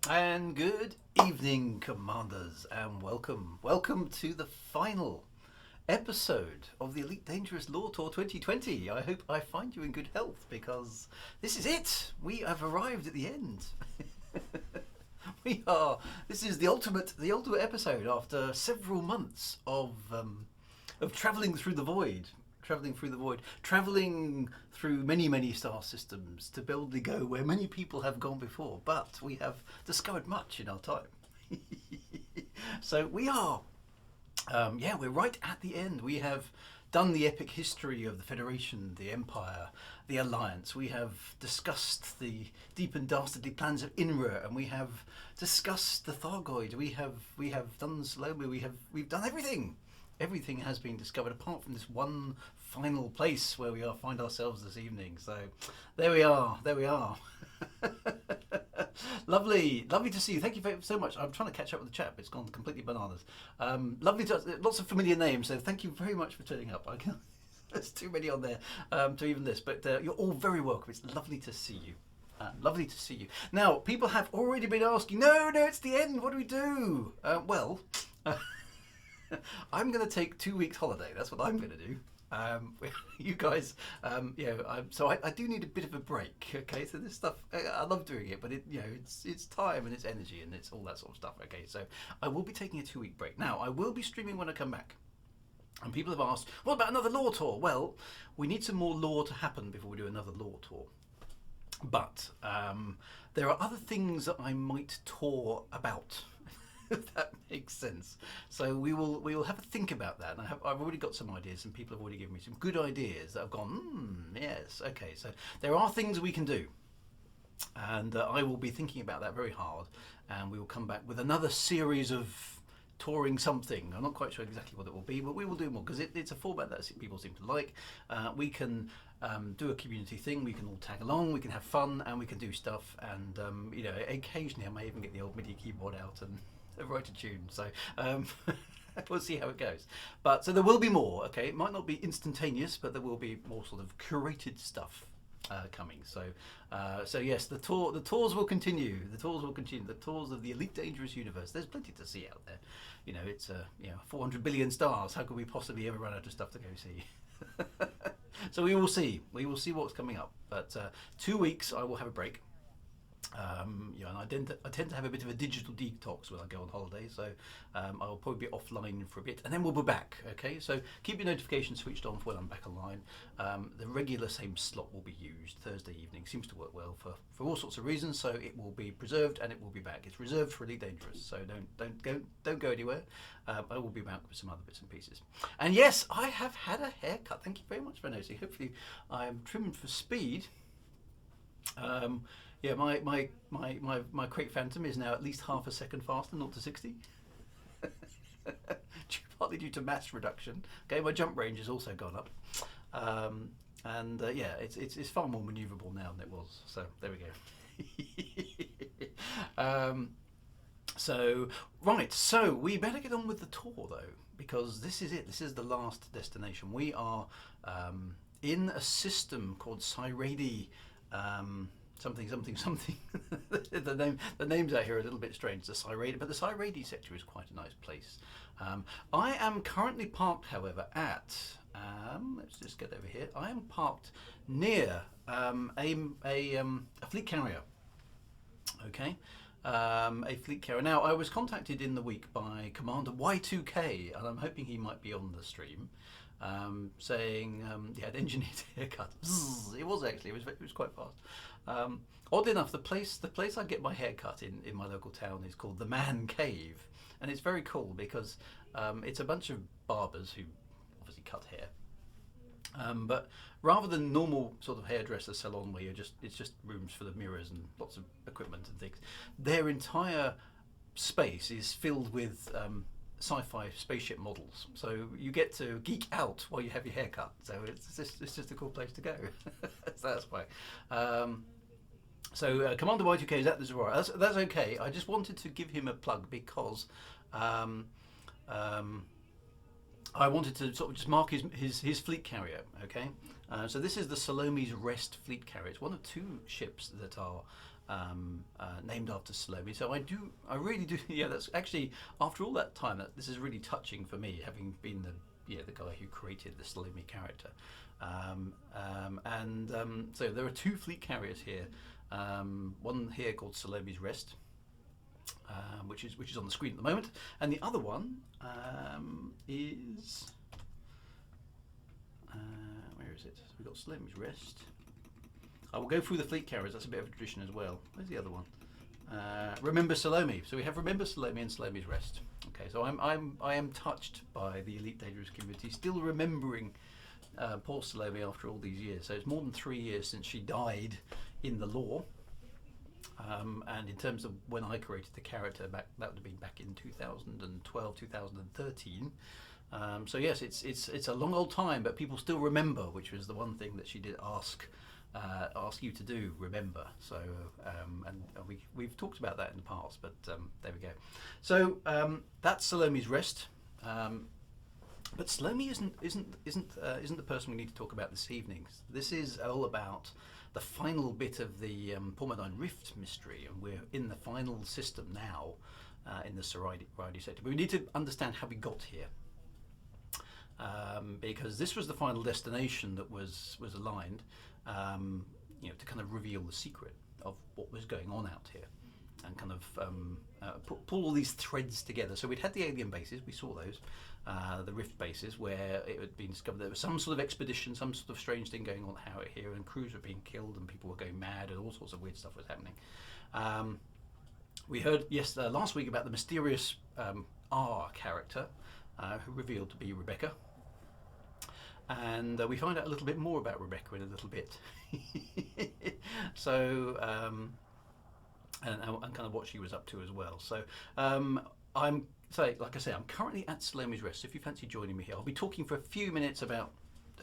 And good evening, Commanders, and welcome. Welcome to the final episode of the Elite Dangerous Lore Tour 2020. I hope I find you in good health because this is it. We have arrived at the end. This is the ultimate episode after several months of traveling through the void. Traveling through many star systems to boldly go where many people have gone before, but we have discovered much in our time. So we are, we're right at the end. We have done the epic history of the Federation, the Empire, the Alliance. We have discussed the deep and dastardly plans of Inra, and we have discussed the Thargoid. We have done Salome. We've done everything. Everything has been discovered apart from this one final place where we find ourselves this evening. So there we are. Lovely to see you. Thank you so much. I'm trying to catch up with the chat, but it's gone completely bananas. Lots of familiar names, so thank you very much for turning up. There's too many on there to even this, but you're all very welcome. It's lovely to see you. Lovely to see you. Now, people have already been asking, no, it's the end. What do we do? I'm going to take 2 weeks holiday. That's what I'm going to do. You guys, so I do need a bit of a break. Okay, so this stuff, I love doing it, but it's time and it's energy and it's all that sort of stuff. Okay, so I will be taking a 2-week break. Now, I will be streaming when I come back. And people have asked, what about another lore tour? Well, we need some more lore to happen before we do another lore tour. But there are other things that I might tour about. If that makes sense. So we will have a think about that. And I've already got some ideas, and people have already given me some good ideas that I've gone, yes, okay. So there are things we can do, and I will be thinking about that very hard. And we will come back with another series of touring something. I'm not quite sure exactly what it will be, but we will do more because it's a format that people seem to like. We can do a community thing. We can all tag along. We can have fun, and we can do stuff. And occasionally I may even get the old MIDI keyboard out and write a tune, so we'll see how it goes. But so there will be more. Okay, it might not be instantaneous, but there will be more sort of curated stuff coming. So yes, the tours will continue. The tours of the Elite Dangerous universe. There's plenty to see out there. It's 400 billion stars. How could we possibly ever run out of stuff to go see? So we will see. We will see what's coming up. But 2 weeks, I will have a break. And I tend to have a bit of a digital detox when I go on holiday, so I will probably be offline for a bit, and then we'll be back. Okay, so keep your notifications switched on for when I'm back online. The regular same slot will be used Thursday evening. Seems to work well for all sorts of reasons, so it will be preserved and it will be back. It's reserved for Elite Dangerous, so don't go anywhere. I will be back with some other bits and pieces. And yes, I have had a haircut. Thank you very much for noticing. Hopefully, I am trimmed for speed. Yeah, my Crate Phantom is now at least half a second faster, 0 to 60. Partly due to mass reduction. Okay, my jump range has also gone up. It's far more manoeuvrable now than it was. So there we go. So we better get on with the tour though, because this is it. This is the last destination. We are in a system called Cyradi. Something. the names out here are a little bit strange. The Cyradi, but the Cyradi sector is quite a nice place. I am currently parked, however, at let's just get over here. I am parked near a fleet carrier. Okay, a fleet carrier. Now, I was contacted in the week by Commander Y2K, and I'm hoping he might be on the stream. Saying he had engineered haircut. It was actually. It was quite fast. Oddly enough, the place I get my haircut in my local town is called the Man Cave, and it's very cool because it's a bunch of barbers who obviously cut hair. But rather than normal sort of hairdresser salon where it's just rooms full of mirrors and lots of equipment and things, their entire space is filled with sci-fi spaceship models, so you get to geek out while you have your haircut. So it's just a cool place to go. So that's why. Commander Y2K is at the Zurara. That's okay. I just wanted to give him a plug because I wanted to sort of just mark his fleet carrier, okay? So this is the Salome's Rest fleet carrier. It's one of two ships that are named after Salome. So I really do. Yeah, that's actually, after all that time, this is really touching for me, having been the guy who created the Salome character. So there are two fleet carriers here. One here called Salome's Rest, which is on the screen at the moment, and the other one is where is it? So we've got Salome's Rest. I will go through the fleet carriers. That's a bit of a tradition as well. Where's the other one? Remember Salome. So we have Remember Salome and Salome's Rest. Okay, so I am touched by the Elite Dangerous community still remembering poor Salome after all these years. So it's more than 3 years since she died in the lore. And in terms of when I created the character, that would have been back in 2012, 2013. So yes, it's a long old time, but people still remember, which was the one thing that she did ask you to do, remember. So and we've talked about that in the past, but there we go. So that's Salome's Rest. But Salome isn't the person we need to talk about this evening. This is all about the final bit of the Formidine Rift mystery, and we're in the final system now in the Zurara sector. But we need to understand how we got here, because this was the final destination that was aligned, to kind of reveal the secret of what was going on out here, and kind of pull all these threads together. So we'd had the alien bases, we saw those, the Rift bases, where it had been discovered there was some sort of expedition, some sort of strange thing going on out here, and crews were being killed, and people were going mad, and all sorts of weird stuff was happening. We heard last week about the mysterious R character, who revealed to be Rebecca. And we find out a little bit more about Rebecca in a little bit. So, and kind of what she was up to as well. So, like I say, I'm currently at Salome's Rest. So if you fancy joining me here, I'll be talking for a few minutes about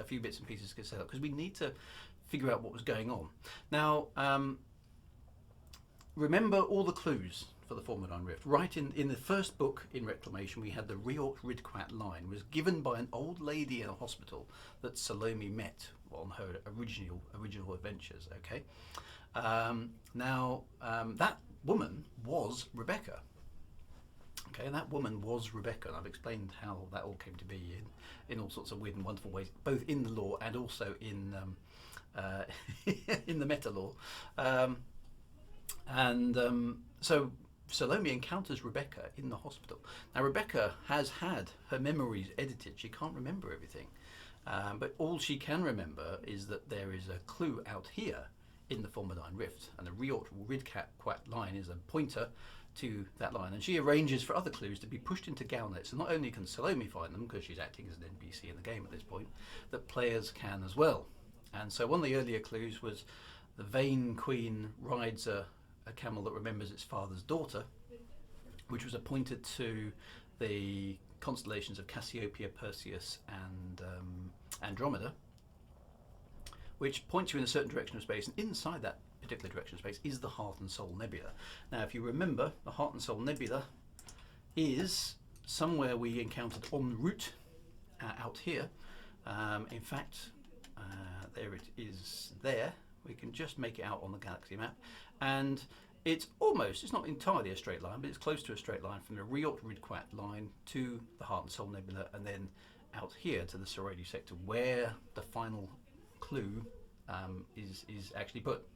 a few bits and pieces to get set up, because we need to figure out what was going on. Now, remember all the clues for the Formidine Rift. Right in the first book in Reclamation, we had the Riort Ridquat line was given by an old lady in a hospital that Salome met on her original adventures. Okay, that woman was Rebecca. Okay, that woman was Rebecca, and I've explained how that all came to be in all sorts of weird and wonderful ways, both in the lore and also in in the meta lore. So Salome encounters Rebecca in the hospital. Now Rebecca has had her memories edited. She can't remember everything, but all she can remember is that there is a clue out here in the Formidine Rift, and the Riort Ridquat line is a pointer to that line, and she arranges for other clues to be pushed into Galnet. So not only can Salome find them, because she's acting as an NPC in the game at this point, that players can as well. And so one of the earlier clues was the Vain Queen rides a camel that remembers its father's daughter, which was a pointer to the constellations of Cassiopeia, Perseus, and Andromeda, which points you in a certain direction of space, and inside that particular direction of space is the Heart and Soul Nebula. Now, if you remember, the Heart and Soul Nebula is somewhere we encountered en route out here. In fact, there it is there. We can just make it out on the galaxy map, and it's not entirely a straight line, but it's close to a straight line from the Riort Ridquat line to the Heart and Soul Nebula, and then out here to the Zurara sector, where the final clue is actually put.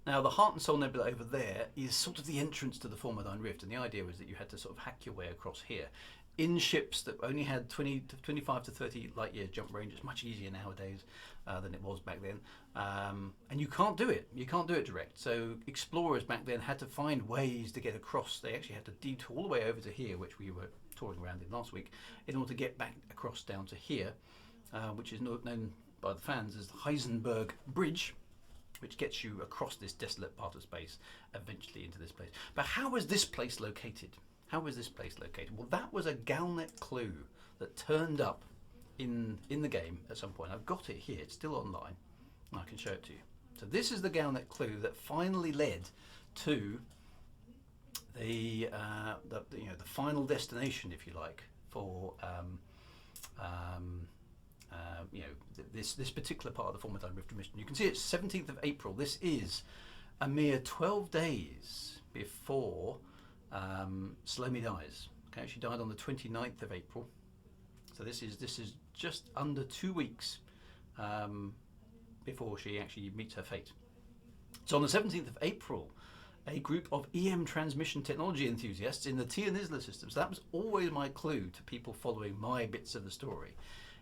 Now, the Heart and Soul Nebula over there is sort of the entrance to the Formidine Rift, and the idea was that you had to sort of hack your way across here in ships that only had 25 to 30 light year jump range. It's much easier nowadays than it was back then, and you can't do it. You can't do it direct. So explorers back then had to find ways to get across. They actually had to detour all the way over to here, which we were touring around in last week, in order to get back across down to here, which is known by the fans as the Heisenberg Bridge, which gets you across this desolate part of space, eventually into this place. But how was this place located? How was this place located? Well, that was a Galnet clue that turned up in the game at some point. I've got it here. It's still online, and I can show it to you. So this is the Galnet clue that finally led to the final destination, if you like, for this particular part of the Formidine Rift mission. You can see it's 17th of April. This is a mere 12 days before Salome dies. Okay, she died on the 29th of April. So this is just under 2 weeks before she actually meets her fate. So on the 17th of April, a group of EM transmission technology enthusiasts in the Tia Nizla system. So that was always my clue to people following my bits of the story.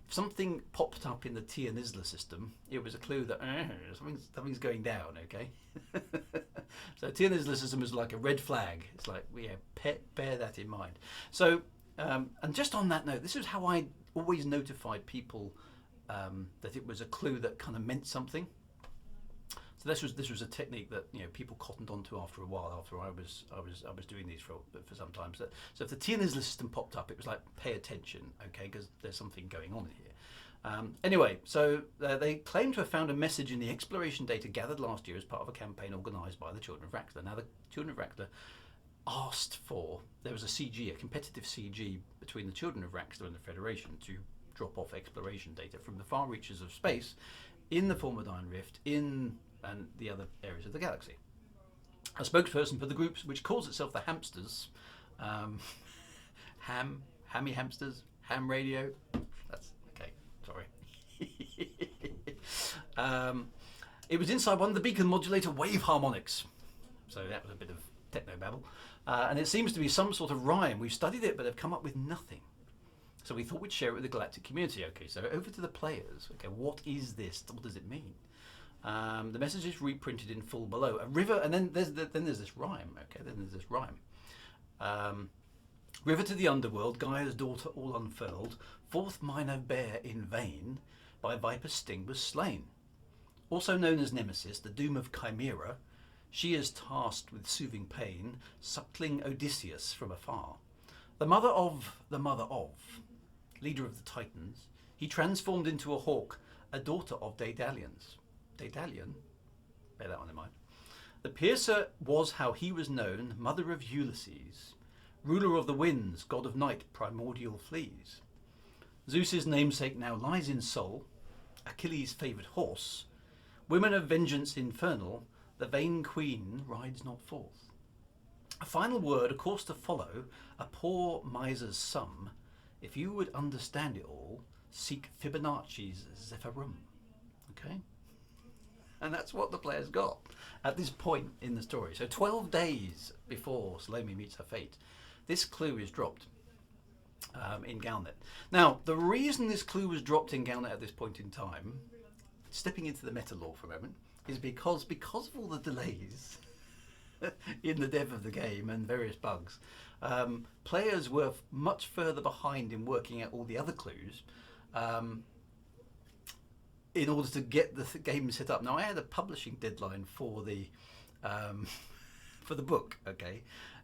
If something popped up in the Tia Nizla system, it was a clue that something's going down, okay? So Tia Nizla system is like a red flag. It's like, bear that in mind. So, and just on that note, this is how I always notified people that it was a clue that kind of meant something. So this was a technique that people cottoned onto after a while. After I was doing these for some time. So if the Tia Nizla system popped up, it was like, pay attention, okay, because there's something going on here. Anyway, so they claim to have found a message in the exploration data gathered last year as part of a campaign organised by the Children of Raxta. Now the Children of Raxta asked for, there was a CG, a competitive CG between the Children of Raxta and the Federation to drop off exploration data from the far reaches of space in the Formidine Rift and the other areas of the galaxy. A spokesperson for the group, which calls itself the Hamsters, Hammy Hamsters, Ham Radio, that's okay, sorry. It was inside one of the beacon modulator wave harmonics. So that was a bit of technobabble. And it seems to be some sort of rhyme. We've studied it, but have come up with nothing. So we thought we'd share it with the galactic community. Okay, so over to the players. Okay, what is this? What does it mean? The message is reprinted in full below. A river, and then there's this rhyme. Okay, then there's this rhyme. River to the underworld, Gaia's daughter all unfurled. Fourth minor bear in vain, by viper's sting was slain. Also known as Nemesis, the doom of Chimera, she is tasked with soothing pain, suckling Odysseus from afar. The mother of, leader of the Titans, he transformed into a hawk, a daughter of Daedalians. Daedalian? Bear that one in mind. The piercer was how he was known, mother of Ulysses, ruler of the winds, god of night, primordial fleas. Zeus's namesake now lies in Sol, Achilles' favoured horse. Women of vengeance infernal, the vain queen rides not forth. A final word, a course to follow, a poor miser's sum. If you would understand it all, seek Fibonacci's Zephyrum. Okay? And that's what the players got at this point in the story. So 12 days before Salome meets her fate, this clue is dropped in Galnet. Now, the reason this clue was dropped in Galnet at this point in time, stepping into the meta lore for a moment, is because of all the delays in the dev of the game and various bugs, players were much further behind in working out all the other clues in order to get the game set up. Now, I had a publishing deadline for the book, okay,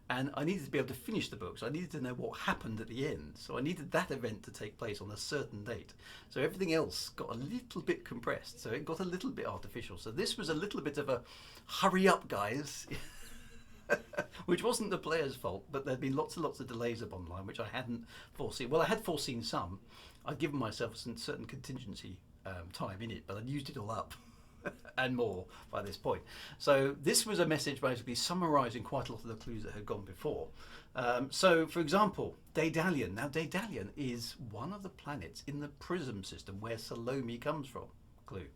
and I needed to be able to finish the book, so I needed to know what happened at the end. So I needed that event to take place on a certain date. So everything else got a little bit compressed, so it got a little bit artificial. So this was a little bit of a hurry up, guys, which wasn't the player's fault, but there'd been lots and lots of delays up online, which I hadn't foreseen. Well, I had foreseen some. I'd given myself some certain contingency time in it, but I'd used it all up and more by this point. So this was a message basically summarising quite a lot of the clues that had gone before. So, for example, Daedalian. Now, Daedalian is one of the planets in the Prism system where Salome comes from. Clue.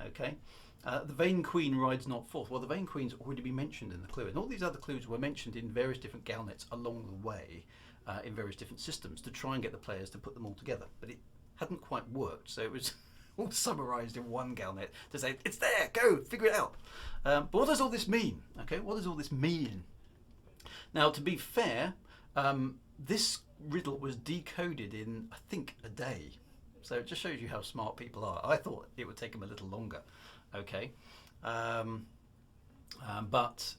Okay. The Vain Queen rides not forth. Well, the Vain Queen's already been mentioned in the clue, and all these other clues were mentioned in various different Galnets along the way, in various different systems, to try and get the players to put them all together. But it hadn't quite worked, so it was all summarised in one Galnet to say, it's there, go, figure it out. But what does all this mean? Okay, what does all this mean? Now, to be fair, this riddle was decoded in, I think, a day. So it just shows you how smart people are. I thought it would take them a little longer. Okay, but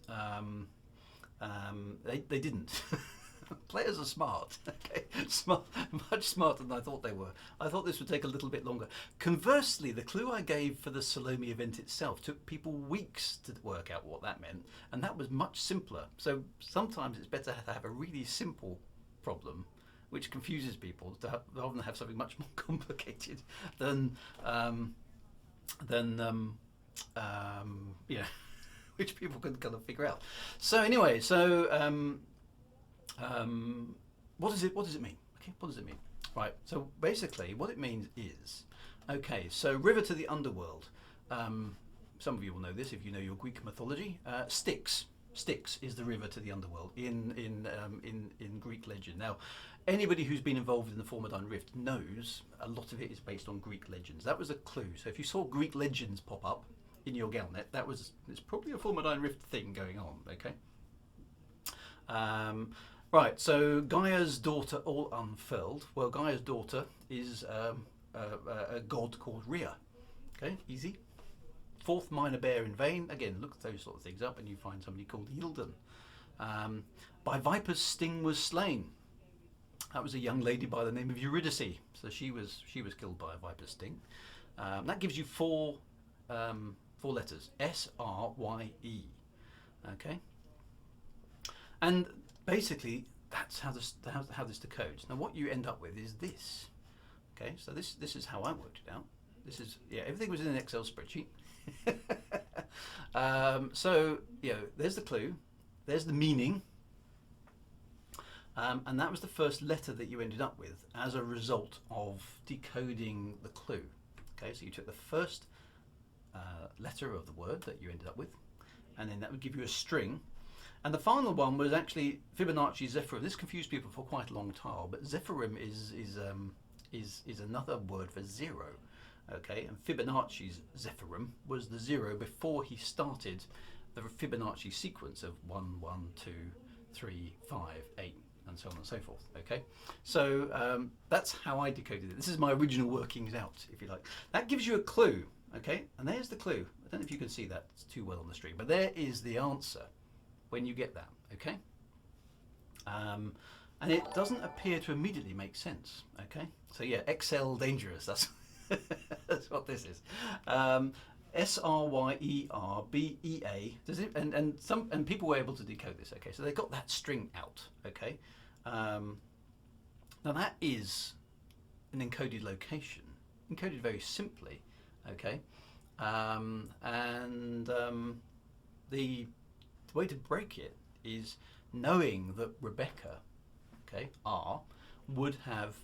they didn't. Players are smart. Okay, smart, much smarter than I thought they were. I thought this would take a little bit longer. Conversely, the clue I gave for the Salome event itself took people weeks to work out what that meant, and that was much simpler. So sometimes it's better to have a really simple problem, which confuses people, rather than have something much more complicated than which people can kind of figure out. So anyway, so what does it mean? Okay, what does it mean? Right. So basically, what it means is, okay. So river to the underworld. Some of you will know this if you know your Greek mythology. Styx. Styx is the river to the underworld in Greek legend. Now, anybody who's been involved in the Formidine Rift knows a lot of it is based on Greek legends. That was a clue. So if you saw Greek legends pop up in your Galnet, it's probably a Formidine Rift thing going on. Okay. Right. So Gaia's daughter all unfurled. Well, Gaia's daughter is a god called Rhea. Okay, easy. Fourth minor bear in vain. Again, look those sort of things up and you find somebody called Yildan. By viper's sting was slain. That was a young lady by the name of Eurydice. So she was killed by a viper's sting. That gives you four letters. S-R-Y-E. Okay. And basically that's how this decodes. Now what you end up with is this. Okay, so this is how I worked it out. This is, yeah, everything was in an Excel spreadsheet. So, there's the clue, there's the meaning, and that was the first letter that you ended up with as a result of decoding the clue. Okay, so you took the first letter of the word that you ended up with, and then that would give you a string. And the final one was actually Fibonacci Zephyrim. This confused people for quite a long time, but Zephyrim is another word for zero. Okay, and Fibonacci's Zephyrim was the zero before he started the Fibonacci sequence of 1, 1, 2, 3, 5, 8, and so on and so forth. Okay, so that's how I decoded it. This is my original workings out, if you like. That gives you a clue. Okay, and there's the clue. I don't know if you can see that too well on the stream, but there is the answer when you get that. Okay, and it doesn't appear to immediately make sense. Okay, so yeah, Excel dangerous. That's that's what this is. S-R-Y-E-R-B-E-A. Does it? And people were able to decode this. Okay, so they got that string out. Okay. Now that is an encoded location, encoded very simply. Okay. The way to break it is knowing that Rebecca, okay, R, would have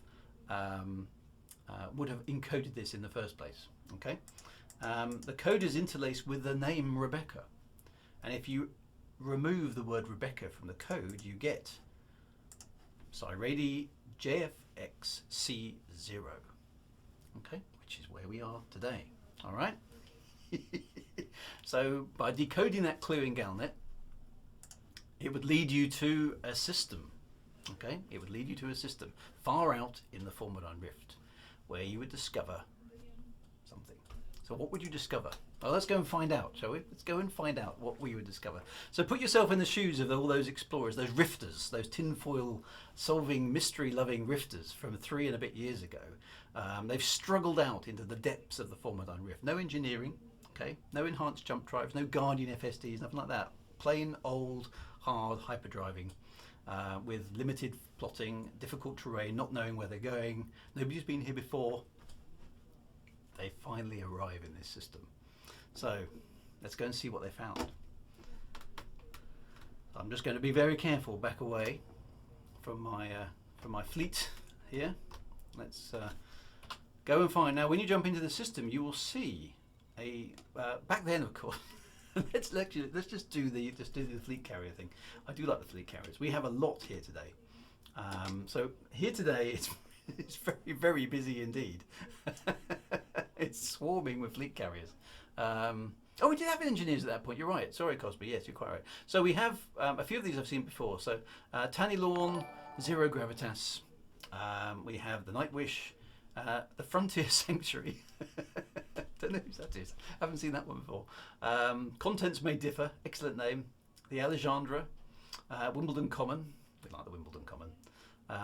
encoded this in the first place. Okay, the code is interlaced with the name Rebecca, and if you remove the word Rebecca from the code, you get Cyradi JFXC0. Okay, which is where we are today. All right. So by decoding that clue in Galnet, it would lead you to a system. Okay, it would lead you to a system far out in the Formidine Rift, where you would discover something. So what would you discover? Well, let's go and find out, shall we? Let's go and find out what we would discover. So put yourself in the shoes of all those explorers, those rifters, those tinfoil solving, mystery loving rifters from 3 and a bit years ago. They've struggled out into the depths of the Formidine Rift. No engineering, okay? No enhanced jump drives, no Guardian FSDs, nothing like that. Plain old, hard hyperdriving. With limited plotting, difficult terrain, not knowing where they're going. Nobody's been here before. They finally arrive in this system. So let's go and see what they found. I'm just going to be very careful, back away from my fleet here. Let's go and find. Now, when you jump into the system, you will see a back then, of course. let's just do the fleet carrier thing. I do like the fleet carriers. We have a lot here today. So here today it's very, very busy indeed. It's swarming with fleet carriers. Oh, we did have engineers at that point. You're right. Sorry, Cosby. Yes, you're quite right. So we have a few of these I've seen before. So Tanny Lawn, Zero Gravitas. We have the Nightwish, the Frontier Sanctuary. Don't know who that is. Haven't seen that one before. Contents May Differ. Excellent name. The Alejandra, Wimbledon Common. We like the Wimbledon Common.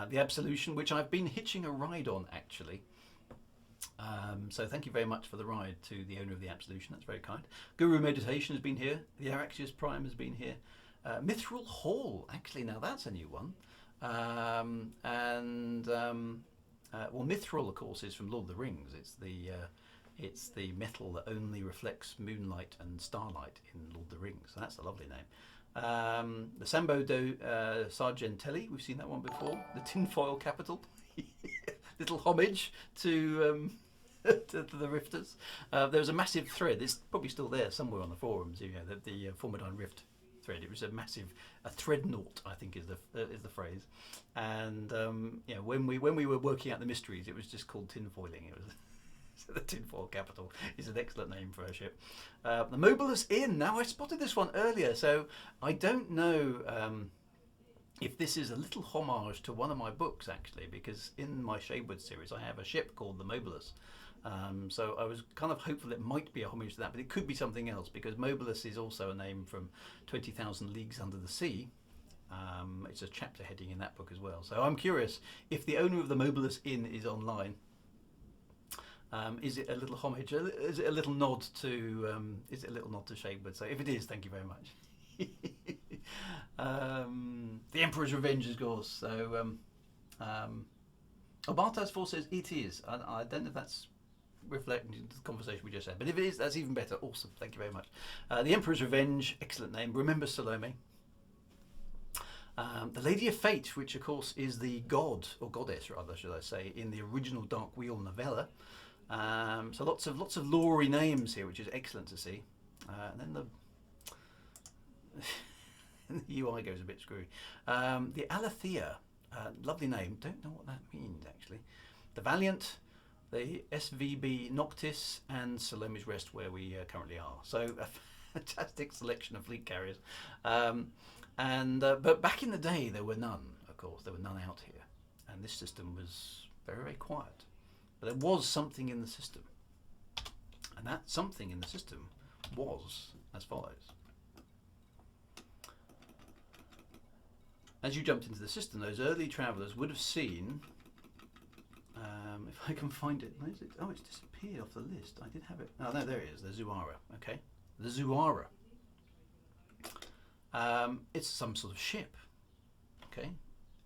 The Absolution, which I've been hitching a ride on actually. So thank you very much for the ride to the owner of the Absolution. That's very kind. Guru Meditation has been here. The Araxius Prime has been here. Mithril Hall, actually, now that's a new one. Well, Mithril, of course, is from Lord of the Rings. It's the It's the metal that only reflects moonlight and starlight in Lord of the Rings. So that's a lovely name. The Sambo do Sargentelli, we've seen that one before. The tinfoil capital, little homage to to the Rifters. There was a massive thread. It's probably still there somewhere on the forums. You know, the Formidine Rift thread. It was a massive, a threadnought, I think is the phrase. And you know, when we were working out the mysteries, it was just called tinfoiling. It was. So the tinfoil capital is an excellent name for a ship. The Mobilus Inn. Now I spotted this one earlier, so I don't know if this is a little homage to one of my books actually, because in my Shadewood series I have a ship called the Mobilus. So I was kind of hopeful it might be a homage to that, but it could be something else, because Mobilus is also a name from 20,000 Leagues Under the Sea. It's a chapter heading in that book as well. So I'm curious if the owner of the Mobilus Inn is online. Is it a little homage? Is it a little nod to? Is it a little nod to Shadewood? So if it is, thank you very much. The Emperor's Revenge, of course. So Bartas 4 says it is. I don't know if that's reflecting the conversation we just had, but if it is, that's even better. Awesome, thank you very much. The Emperor's Revenge, excellent name. Remember Salome. The Lady of Fate, which of course is the god or goddess, rather, should I say, in the original Dark Wheel novella. So lots of lore-y names here, which is excellent to see. And then the UI goes a bit screwy. The Alethea, lovely name. Don't know what that means actually. The Valiant, the SVB Noctis, and Salome's Rest, where we currently are. So a fantastic selection of fleet carriers. But back in the day, there were none. Of course, there were none out here, and this system was very, very quiet. But there was something in the system, and that something in the system was as follows. As you jumped into the system, those early travellers would have seen, if I can find it, where is it? Oh, it's disappeared off the list. I did have it. Oh, no, there it is, the Zurara, okay. The Zurara. It's some sort of ship, okay,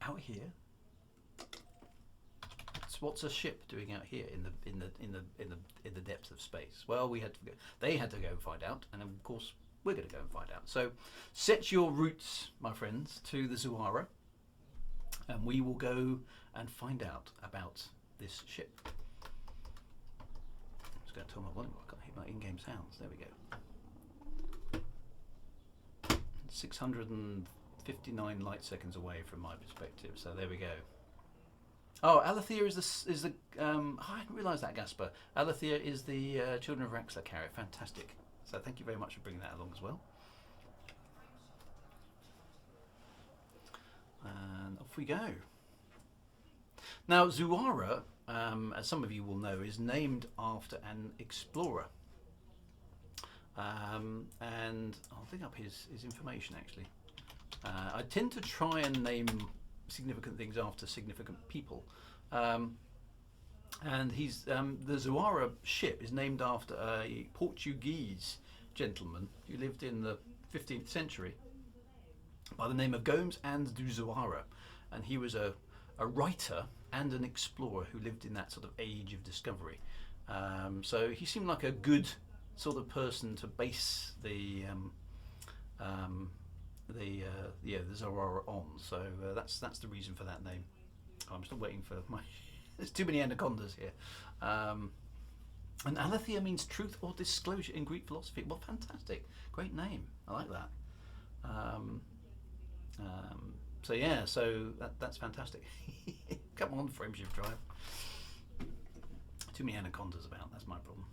out here. What's a ship doing out here in the depths of space? Well, we had to go. They had to go and find out, and of course we're going to go and find out. So, set your routes, my friends, to the Zurara, and we will go and find out about this ship. I'm just going to turn my volume. I can't hear my in-game sounds. There we go. 659 light seconds away from my perspective. So there we go. Oh, Alethea is the oh, I didn't realise that, Gasper. Alethea is the Children of Raxla carrier. Fantastic. So thank you very much for bringing that along as well. And off we go. Now, Zurara, as some of you will know, is named after an explorer. And I'll dig up his information actually. I tend to try and name significant things after significant people, and he's the Zurara ship is named after a Portuguese gentleman who lived in the 15th century by the name of Gomes and do Zurara, and he was a writer and an explorer who lived in that sort of age of discovery. So he seemed like a good sort of person to base the Zurara on. So that's the reason for that name. I'm still waiting for my. There's too many anacondas here. And Alethea means truth or disclosure in Greek philosophy. Well, fantastic, great name. I like that. So yeah, so that's fantastic. Come on, Frameship Drive. Too many anacondas about. That's my problem.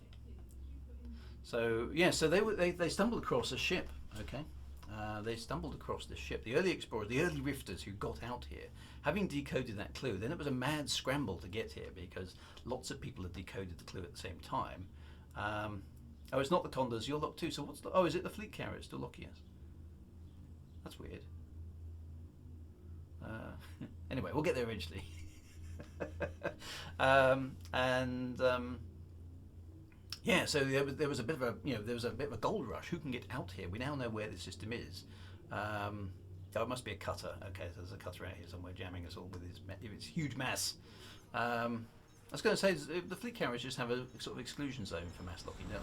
So yeah, so they stumbled across a ship. Okay. They stumbled across this ship. The early explorers, the early rifters who got out here, having decoded that clue, then it was a mad scramble to get here because lots of people had decoded the clue at the same time. Oh, it's not the Condors, you're locked too. So what's the, oh, is it the fleet carrier still locking us? That's weird. Anyway, we'll get there eventually. Yeah, so there was a bit of a gold rush. Who can get out here? We now know where the system is. Oh, it must be a cutter. Okay, so there's a cutter out here somewhere jamming us all with its huge mass. I was going to say the fleet carriers just have a sort of exclusion zone for mass locking, don't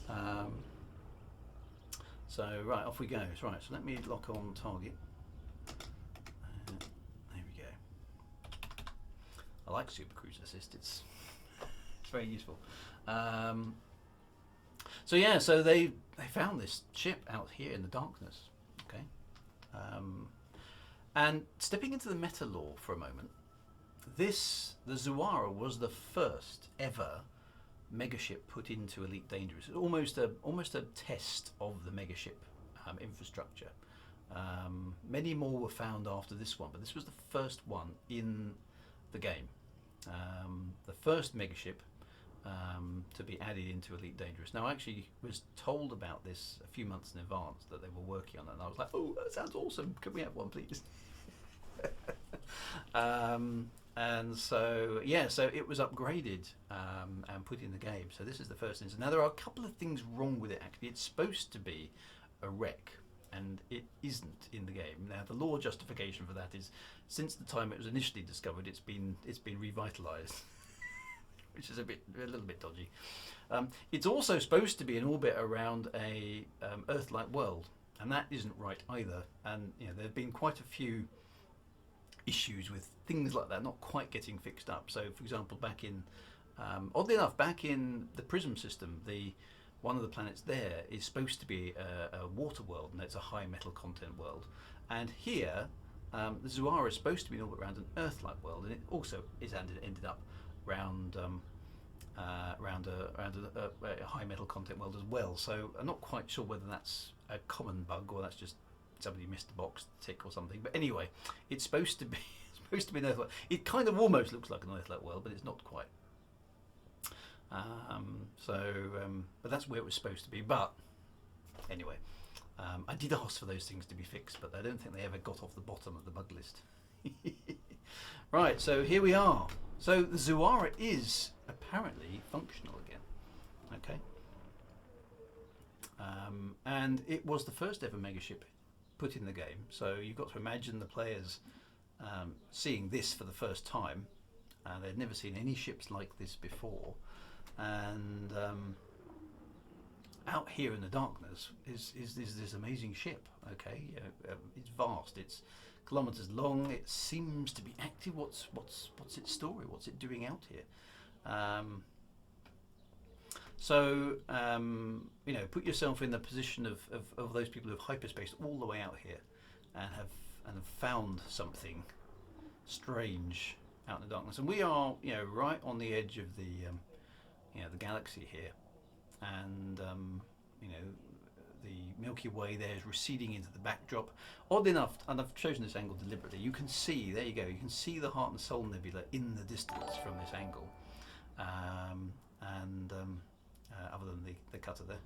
they? So right, off we go. Right, so let me lock on target. There we go. I like Super Cruise Assist. It's very useful. So yeah, so they found this ship out here in the darkness. Okay, and stepping into the meta lore for a moment. The Zurara was the first ever megaship put into Elite Dangerous. Almost a test of the megaship infrastructure. Many more were found after this one, but this was the first one in the game. The first megaship to be added into Elite Dangerous. Now, I actually was told about this a few months in advance that they were working on it, and I was like, "Oh, that sounds awesome! Can we have one, please?" And so yeah, so it was upgraded and put in the game. So this is the first instance. Now there are a couple of things wrong with it. Actually, it's supposed to be a wreck, and it isn't in the game. Now the lore justification for that is, since the time it was initially discovered, it's been revitalized, which is a little bit dodgy. It's also supposed to be in orbit around a Earth-like world, and that isn't right either. And you know, there have been quite a few issues with things like that not quite getting fixed up. So for example, back in oddly enough, back in the Prism system, one of the planets there is supposed to be a water world, and it's a high metal content world. And here the Zurara is supposed to be in orbit around an Earth-like world, and it also ended up around a high metal content world as well. So I'm not quite sure whether that's a common bug or that's just somebody missed the box tick or something. But anyway, it's supposed to be an Earth-like. It kind of almost looks like an Earth-like world, but it's not quite. But that's where it was supposed to be. But anyway, I did ask for those things to be fixed, but I don't think they ever got off the bottom of the bug list. Right, so here we are. So the Zurara is apparently functional again. Okay. And it was the first ever megaship put in the game. So you've got to imagine the players seeing this for the first time. They'd never seen any ships like this before. And out here in the darkness is this amazing ship. Okay, it's vast. It's kilometers long. It seems to be active. What's its story? What's it doing out here? You know, put yourself in the position of those people who've hyperspaced all the way out here and have found something strange out in the darkness. And we are, you know, right on the edge of the the galaxy here, and you know, the Milky Way there is receding into the backdrop. Oddly enough, and I've chosen this angle deliberately, you can see, there you go, you can see the Heart and Soul Nebula in the distance from this angle. Other than the cutter there.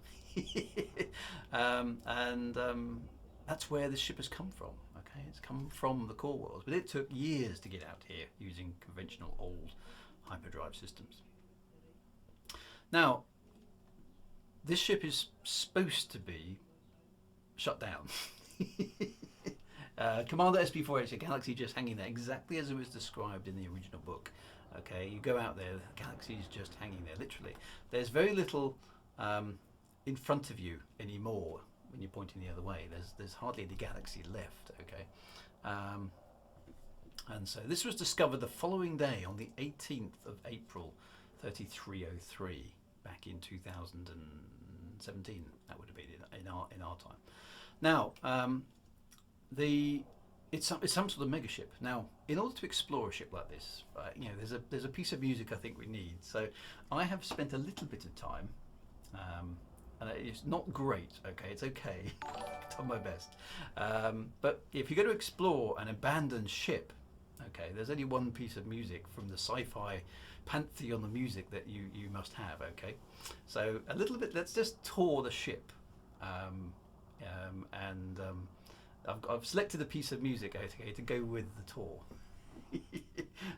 That's where this ship has come from. Okay, it's come from the core worlds, but it took years to get out here using conventional old hyperdrive systems. Now, this ship is supposed to be shut down. Commander SP4H, a galaxy just hanging there, exactly as it was described in the original book. Okay, you go out there, the galaxy is just hanging there, literally. There's very little in front of you anymore when you're pointing the other way. There's hardly any galaxy left. Okay, and so this was discovered the following day on the 18th of April, 3303, back in 2017. That would have been in our time. Now, it's some sort of megaship. Now, in order to explore a ship like this, you know, there's a piece of music I think we need. So I have spent a little bit of time, and it's not great. Okay, it's okay. I've done my best. But if you're going to explore an abandoned ship, okay, there's only one piece of music from the sci-fi pantheon of music that you must have. Okay, so a little bit. Let's just tour the ship, I've selected a piece of music, okay, to go with the tour,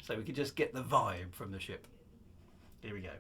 so we can just get the vibe from the ship. Here we go.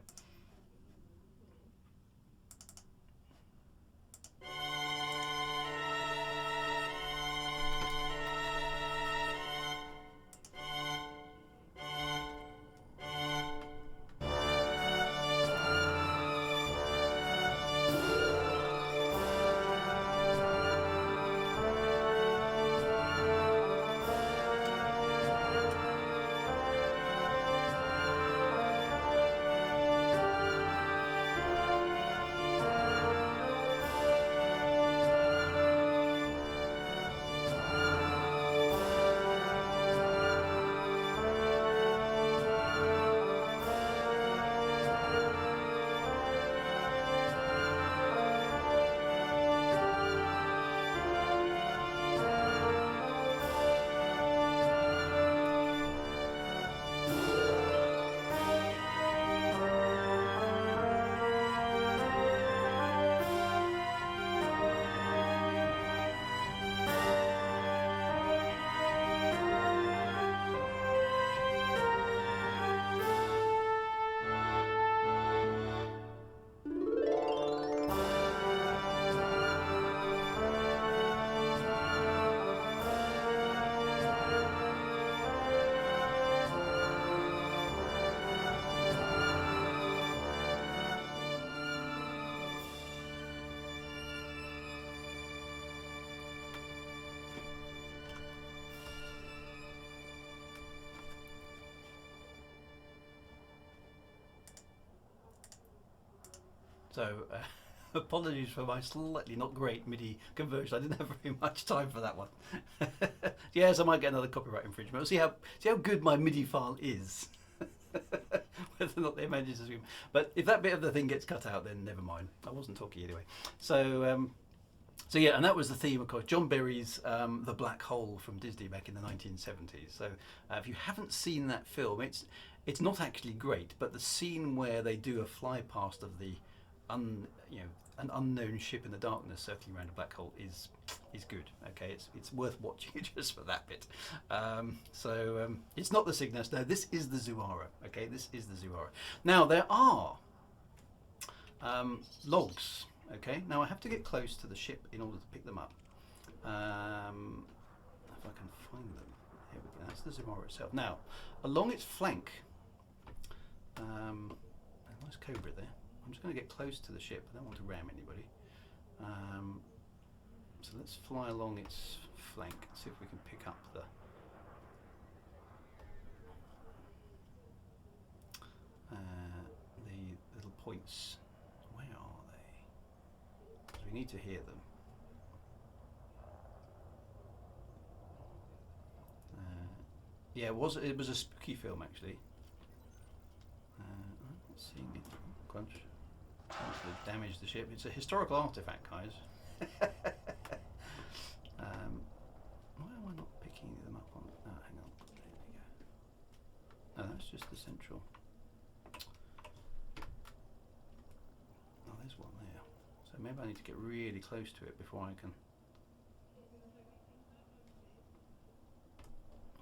So apologies for my slightly not great MIDI conversion. I didn't have very much time for that one. Yes, I might get another copyright infringement. We'll see how good my MIDI file is. Whether or not they manage to zoom. But if that bit of the thing gets cut out, then never mind. I wasn't talking anyway. So yeah, and that was the theme, of course. John Berry's The Black Hole from Disney back in the 1970s. So if you haven't seen that film, it's not actually great, but the scene where they do a fly past of the an unknown ship in the darkness circling around a black hole is good. Okay, it's worth watching just for that bit. It's not the Cygnus. No, this is the Zurara. Okay, this is the Zurara. Now there are logs. Okay, now I have to get close to the ship in order to pick them up. If I can find them. Here we go. That's the Zurara itself. Now, along its flank, nice cobra there. I'm just going to get close to the ship. I don't want to ram anybody. So let's fly along its flank and see if we can pick up the little points. Where are they? Because we need to hear them. Yeah, it was a spooky film actually. I'm not seeing it. Crunch. To damage the ship. It's a historical artifact, guys. Why am I not picking them up on? Oh, hang on. There we go. No, that's just the central. Oh, there's one there. So maybe I need to get really close to it before I can.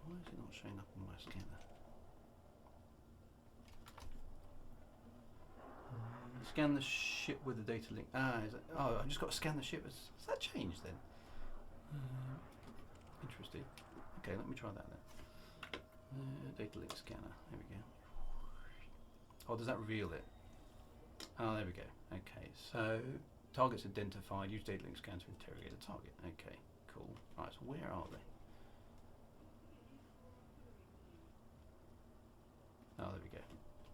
Why is it not showing up on my scanner? Scan the ship with the data link. Oh, I just got to scan the ship. Has that changed then? Interesting. Okay, let me try that then. Data link scanner. There we go. Oh, does that reveal it? Oh, there we go. Okay, so targets identified. Use data link scan to interrogate the target. Okay, cool. Right, so where are they? Oh, there we go.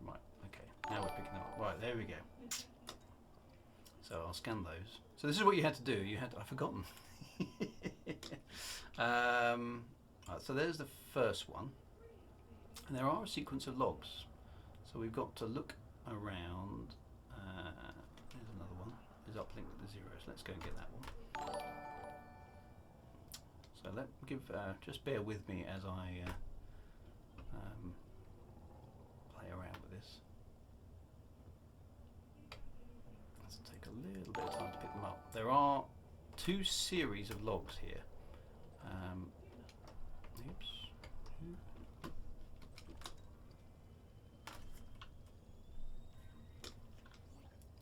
Right, okay. Now we're picking them up. Right, there we go. So I'll scan those. So this is what you had to do. I've forgotten. Right, so there's the first one. And there are a sequence of logs. So we've got to look around. There's another one. There's uplink with the zeros. Let's go and get that one. So just bear with me as I play around with this. Let's take a little bit of time to pick them up. There are two series of logs here. Oops.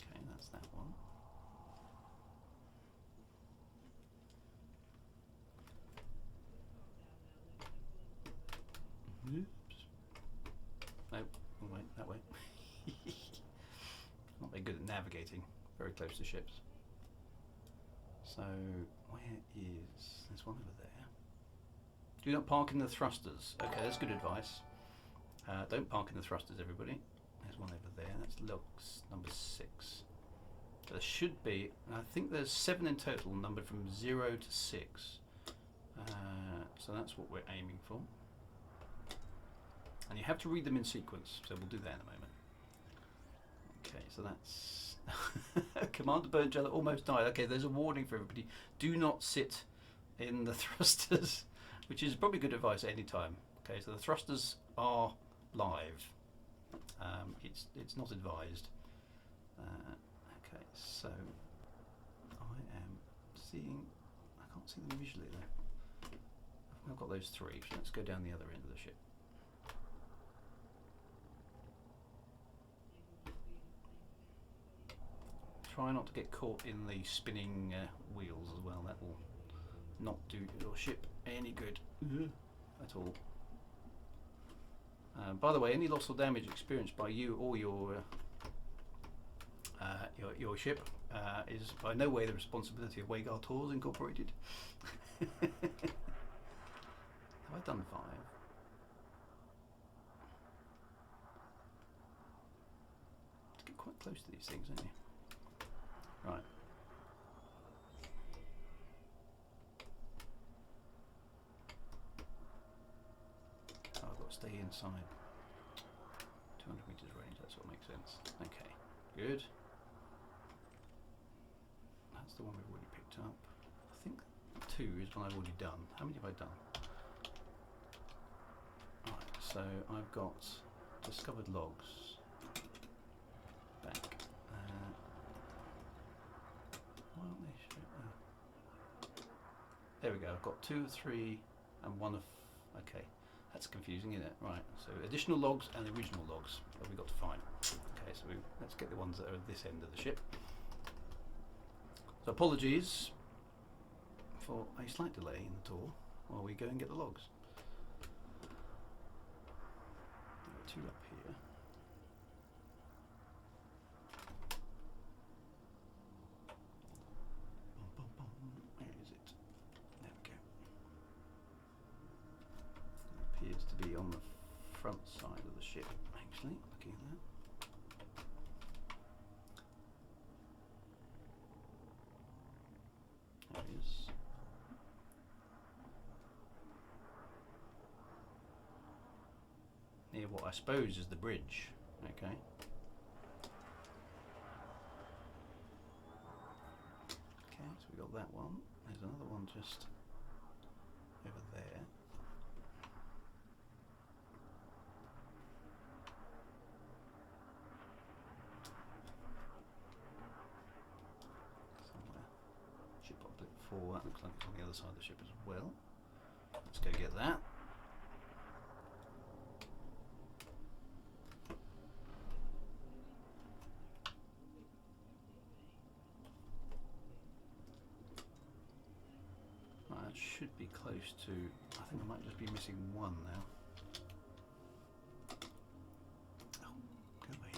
Okay, that's that one. Oops. Nope, wait, that way. Not very good at navigating very close to ships. So, where is... There's one over there. Do not park in the thrusters. Okay, that's good advice. Don't park in the thrusters, everybody. There's one over there. That's logs number 6. So there should be... I think there's 7 in total, numbered from 0 to 6. So that's what we're aiming for. And you have to read them in sequence, so we'll do that in a moment. Okay, so that's... Commander Burnjello almost died. Okay, there's a warning for everybody. Do not sit in the thrusters, which is probably good advice at any time. Okay, so the thrusters are live. It's not advised. Okay, so I am seeing... I can't see them visually though. I've got those 3, so let's go down the other end of the ship. Try not to get caught in the spinning wheels as well. That will not do your ship any good at all. By the way, any loss or damage experienced by you or your ship is by no way the responsibility of Wagar Tours Incorporated. Have I done 5? To get quite close to these things, don't you? Right. Oh, I've got to stay inside 200 meters range. That's what makes sense. Okay, good. That's the one we've already picked up. I think 2 is one I've already done. How many have I done? Right, so I've got discovered logs. Back. Why aren't they straight there? There we go. I've got 2 of 3 and 1 of. Okay, that's confusing, isn't it? Right. So additional logs and the original logs that we've got to find. Okay, so let's get the ones that are at this end of the ship. So apologies for a slight delay in the tour while we go and get the logs. There are 2 up here. Where is it? There we go. It appears to be on the front side of the ship, actually, looking at that. There it is. Near what I suppose is the bridge. Okay. Okay, so we got that one. There's another one just over there. Somewhere. Ship object 4, that looks like it's on the other side of the ship as well. Let's go get that. That should be close to. I think I might just be missing 1 now. Oh, go away.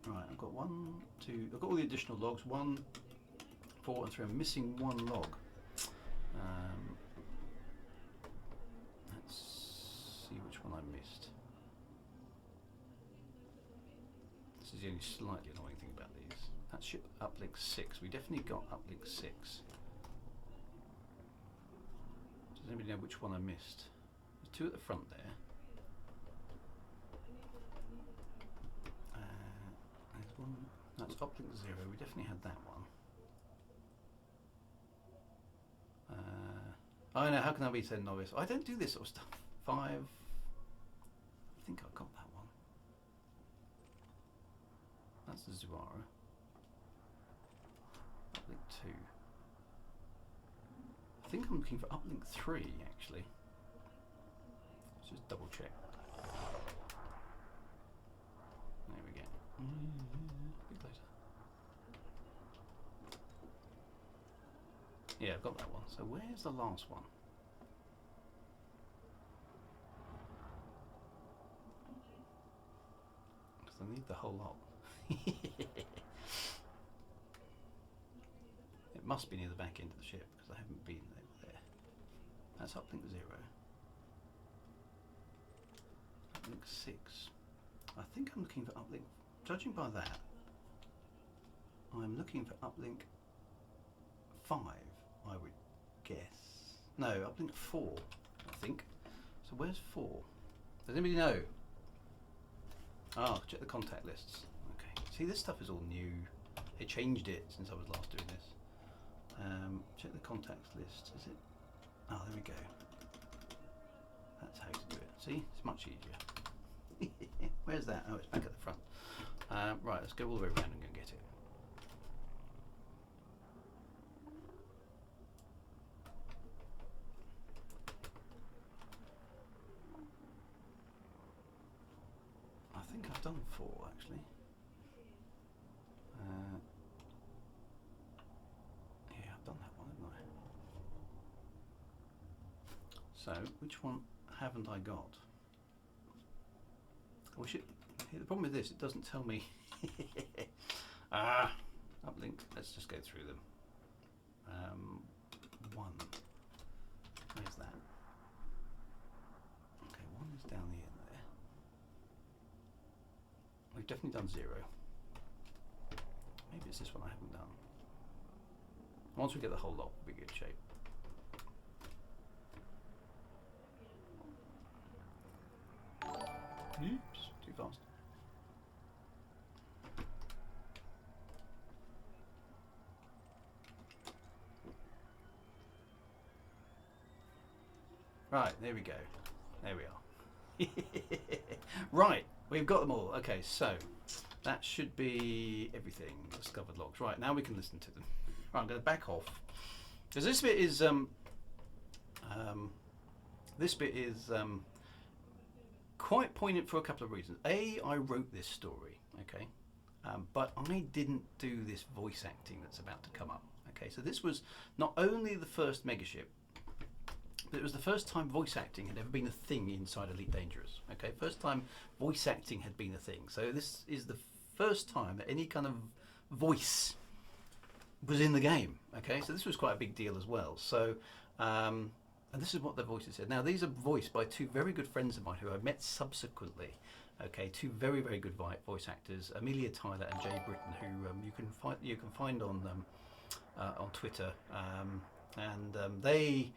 Right, I've got 1, 2. I've got all the additional logs. 1, 4, and 3. I'm missing 1 log. Let's see which one I missed. This is the only slightly annoying thing about these. That's ship uplink 6. We definitely got uplink 6. Does anybody know which one I missed? There's 2 at the front there. There's 1. That's uplink 0. We definitely had that one. I know. How can I be so novice? I don't do this sort of stuff. 5. I think I got that one. That's the Zurara. Uplink 2. I think I'm looking for uplink 3 actually. Let's just double check. There we go. A bit closer. Yeah, I've got that one. So where's the last one? Because I need the whole lot. It must be near the back end of the ship because I haven't been over there. That's uplink 0. Uplink 6. I think I'm looking for uplink. Judging by that, I'm looking for uplink 5, I would guess. No, uplink 4, I think. So where's 4? Does anybody know? Ah, check the contact lists. Okay. See, this stuff is all new. They changed it since I was last doing this. Check the contacts list. Is it? Oh, there we go. That's how to do it. See, it's much easier. Where's that? Oh, it's back at the front. Right, let's go all the way around and go get it. I think I've done 4 actually. Yeah, I've done that one, haven't I? So, which one haven't I got? We should. The problem with this, it doesn't tell me. Uplink. Let's just go through them. 1. Where's that? Okay, 1 is down the end there. We've definitely done 0. is this one I haven't done. Once we get the whole lot, we'll be in good shape. Oops, too fast. Right, there we go. There we are. Right, we've got them all. Okay, so that should be everything. Discovered logs. Right, now we can listen to them. Right, I'm going to back off. Because this bit is quite poignant for a couple of reasons. A, I wrote this story, okay, but I didn't do this voice acting that's about to come up. Okay, so this was not only the first megaship, but it was the first time voice acting had ever been a thing inside Elite Dangerous. Okay, first time voice acting had been a thing. So this is the first time that any kind of voice was in the game. Okay, so this was quite a big deal as well. So, and this is what the voices said. Now these are voiced by two very good friends of mine who I met subsequently. Okay, two very, very good voice actors, Amelia Tyler and Jay Britton, who you can find on Twitter, and they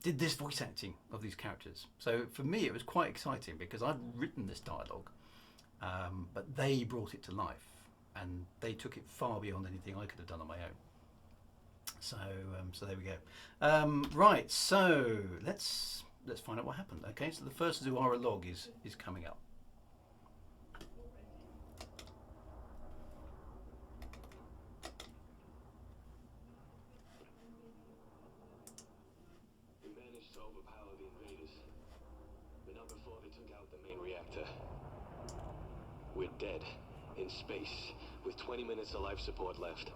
did this voice acting of these characters. So for me it was quite exciting because I'd written this dialogue, but they brought it to life and they took it far beyond anything I could have done on my own. So so there we go. Right, so let's find out what happened. Okay, so the first Zurara log is coming up. We're dead, in space, with 20 minutes of life support left.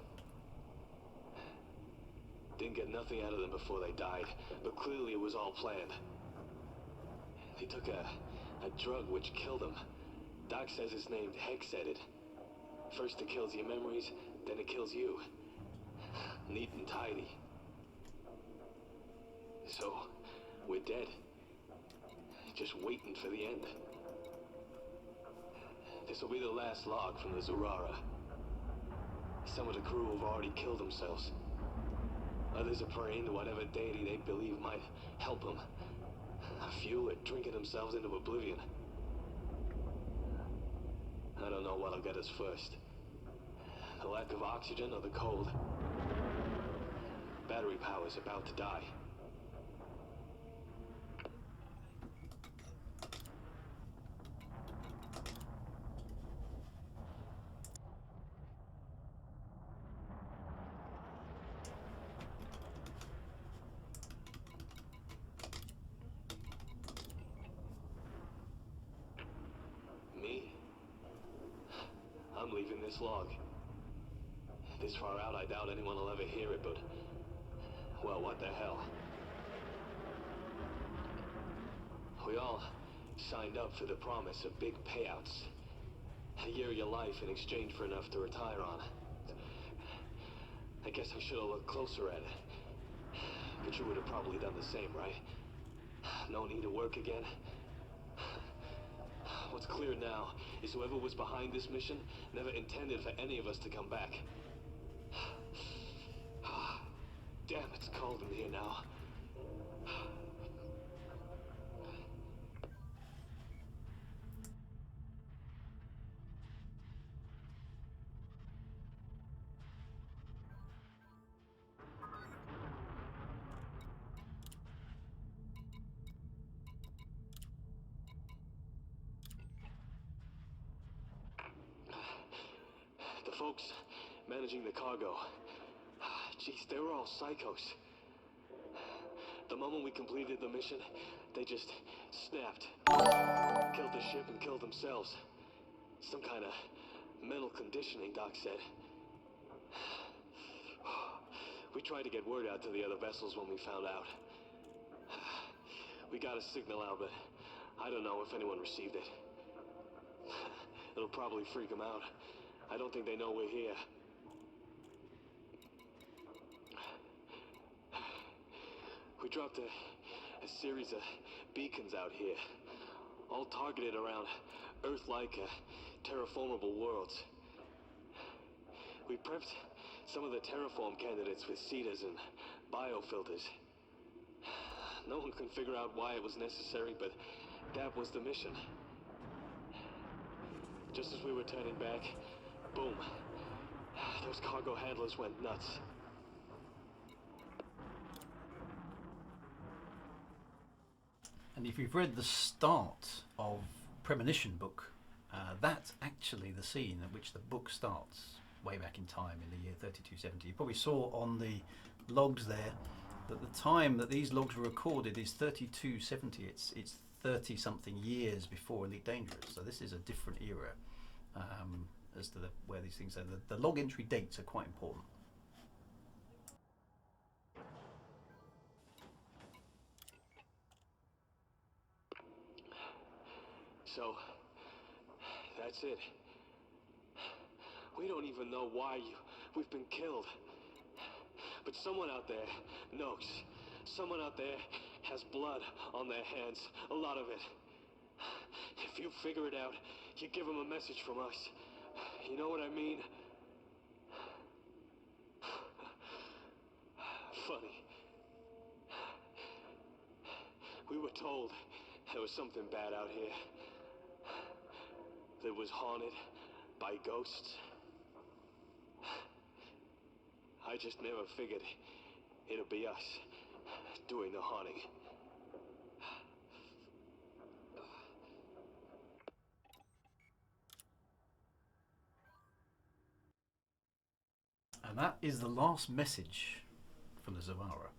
Didn't get nothing out of them before they died, but clearly it was all planned. They took a drug which killed them. Doc says it's named Hexedit. First it kills your memories, then it kills you. Neat and tidy. So, we're dead. Just waiting for the end. This will be the last log from the Zurara. Some of the crew have already killed themselves. Others are praying to whatever deity they believe might help them. A few are drinking themselves into oblivion. I don't know what'll get us first. The lack of oxygen or the cold. Battery power's about to die. I'm leaving this log. This far out, I doubt anyone will ever hear it, but... well, what the hell? We all signed up for the promise of big payouts. A year of your life in exchange for enough to retire on. I guess I should have looked closer at it. But you would have probably done the same, right? No need to work again. What's clear now is whoever was behind this mission never intended for any of us to come back. Damn, it's cold in here now. The folks managing the cargo, geez, they were all psychos. The moment we completed the mission, they just snapped. Killed the ship and killed themselves. Some kind of mental conditioning, Doc said. We tried to get word out to the other vessels when we found out. We got a signal out, but I don't know if anyone received it. It'll probably freak them out. I don't think they know we're here. We dropped a series of beacons out here, all targeted around Earth-like terraformable worlds. We prepped some of the terraform candidates with seeders and biofilters. No one can figure out why it was necessary, but that was the mission. Just as we were turning back, boom. Those cargo handlers went nuts. And if you've read the start of Premonition book, that's actually the scene at which the book starts, way back in time in the year 3270. You probably saw on the logs there that the time that these logs were recorded is 3270. It's 30 something years before Elite Dangerous. So this is a different era as to where these things are. The log entry dates are quite important. So, that's it. We don't even know why we've been killed. But someone out there knows. Someone out there has blood on their hands. A lot of it. If you figure it out, you give them a message from us. You know what I mean? Funny. We were told there was something bad out here. That was haunted by ghosts. I just never figured it'd be us doing the haunting. And that is the last message from the Zurara.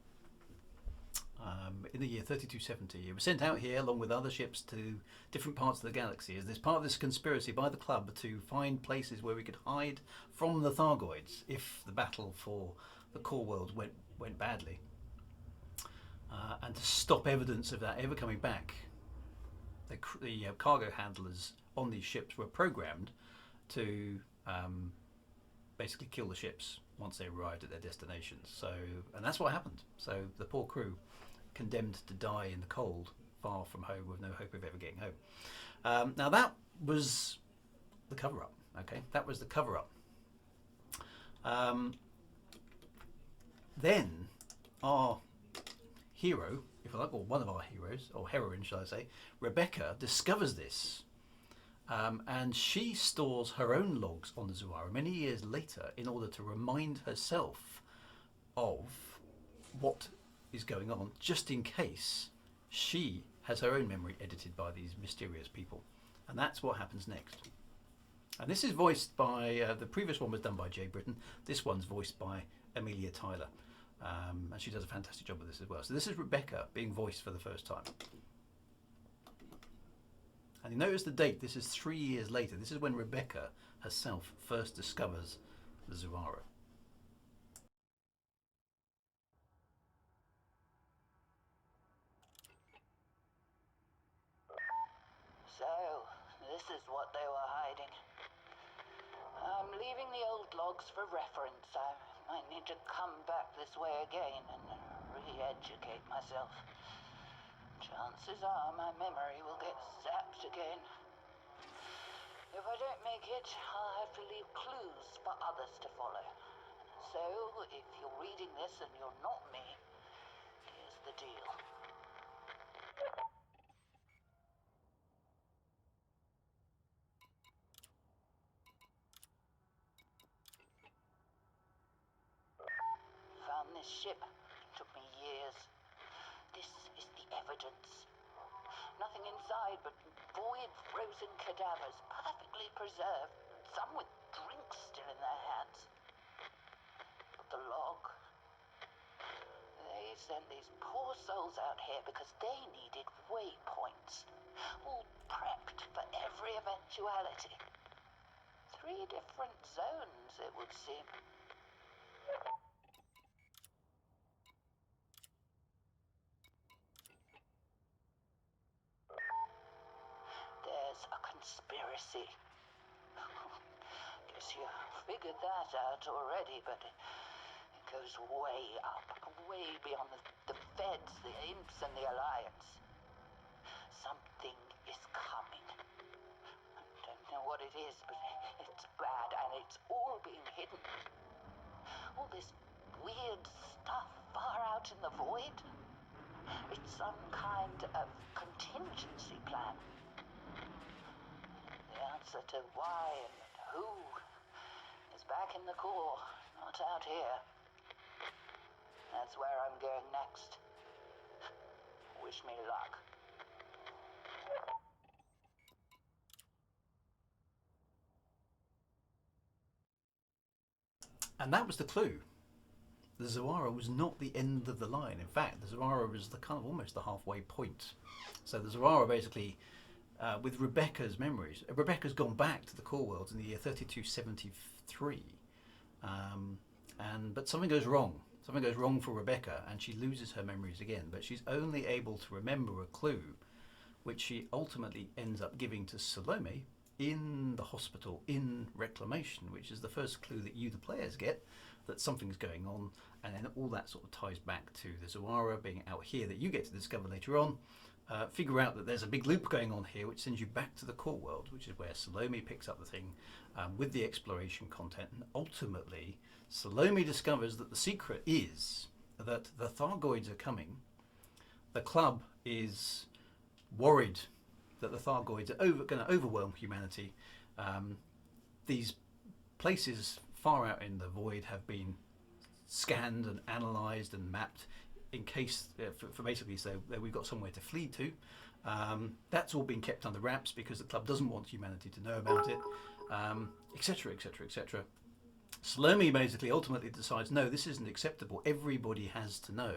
In the year 3270, it was sent out here along with other ships to different parts of the galaxy as this part of this conspiracy by the club to find places where we could hide from the Thargoids if the battle for the core world went badly, and to stop evidence of that ever coming back. The cargo handlers on these ships were programmed to basically kill the ships once they arrived at their destinations. So, and that's what happened. So the poor crew, condemned to die in the cold, far from home, with no hope of ever getting home. Now that was the cover-up. Okay, that was the cover-up. Then our hero, if I like, or one of our heroes, or heroine, shall I say, Rebecca, discovers this. And she stores her own logs on the Zurara many years later in order to remind herself of what is going on, just in case she has her own memory edited by these mysterious people. And that's what happens next. And this is voiced by, the previous one was done by Jay Britton, this one's voiced by Amelia Tyler. And she does a fantastic job with this as well. So this is Rebecca being voiced for the first time. And you notice the date, this is 3 years later. This is when Rebecca herself first discovers the Zurara. So, this is what they were hiding. I'm leaving the old logs for reference. I might need to come back this way again and re-educate myself. Chances are my memory will get zapped again. If I don't make it, I'll have to leave clues for others to follow. So, if you're reading this and you're not me, here's the deal. Found this ship. Took me years. This is the evidence. Nothing inside but void frozen cadavers, perfectly preserved, some with drinks still in their hands. But the log, they sent these poor souls out here because they needed waypoints, all prepped for every eventuality. 3 different zones, it would seem. There's a conspiracy. Guess you figured that out already, but it goes way up, way beyond the Feds, the Imps, and the Alliance. Something is coming. I don't know what it is, but it's bad, and it's all being hidden. All this weird stuff far out in the void. It's some kind of contingency plan. The answer to why and who is back in the core, not out here. That's where I'm going next. Wish me luck. And that was the clue. The Zurara was not the end of the line. In fact, the Zurara was the kind of almost the halfway point. So the Zurara basically, with Rebecca's memories, Rebecca's gone back to the core worlds in the year 3273, but something goes wrong. Something goes wrong for Rebecca, and she loses her memories again. But she's only able to remember a clue, which she ultimately ends up giving to Salome in the hospital in Reclamation, which is the first clue that you, the players, get that something's going on, and then all that sort of ties back to the Zurara being out here that you get to discover later on. Figure out that there's a big loop going on here, which sends you back to the core world, which is where Salome picks up the thing with the exploration content, and ultimately Salome discovers that the secret is that the Thargoids are coming. The club is worried that the Thargoids are going to overwhelm humanity. These places far out in the void have been scanned and analysed and mapped in case, for basically so that we've got somewhere to flee to. That's all been kept under wraps because the club doesn't want humanity to know about it, etc, etc, etc. Salome basically ultimately decides, no, this isn't acceptable, everybody has to know.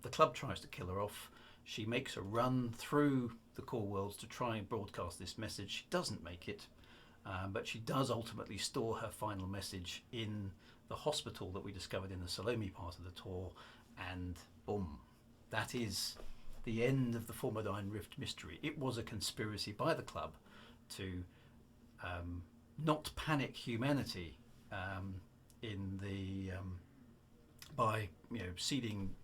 The club tries to kill her off. She makes a run through the core worlds to try and broadcast this message. She doesn't make it, but she does ultimately store her final message in the hospital that we discovered in the Salome part of the tour, and boom, that is the end of the Formidine Rift mystery. It was a conspiracy by the club to not panic humanity in the by seeding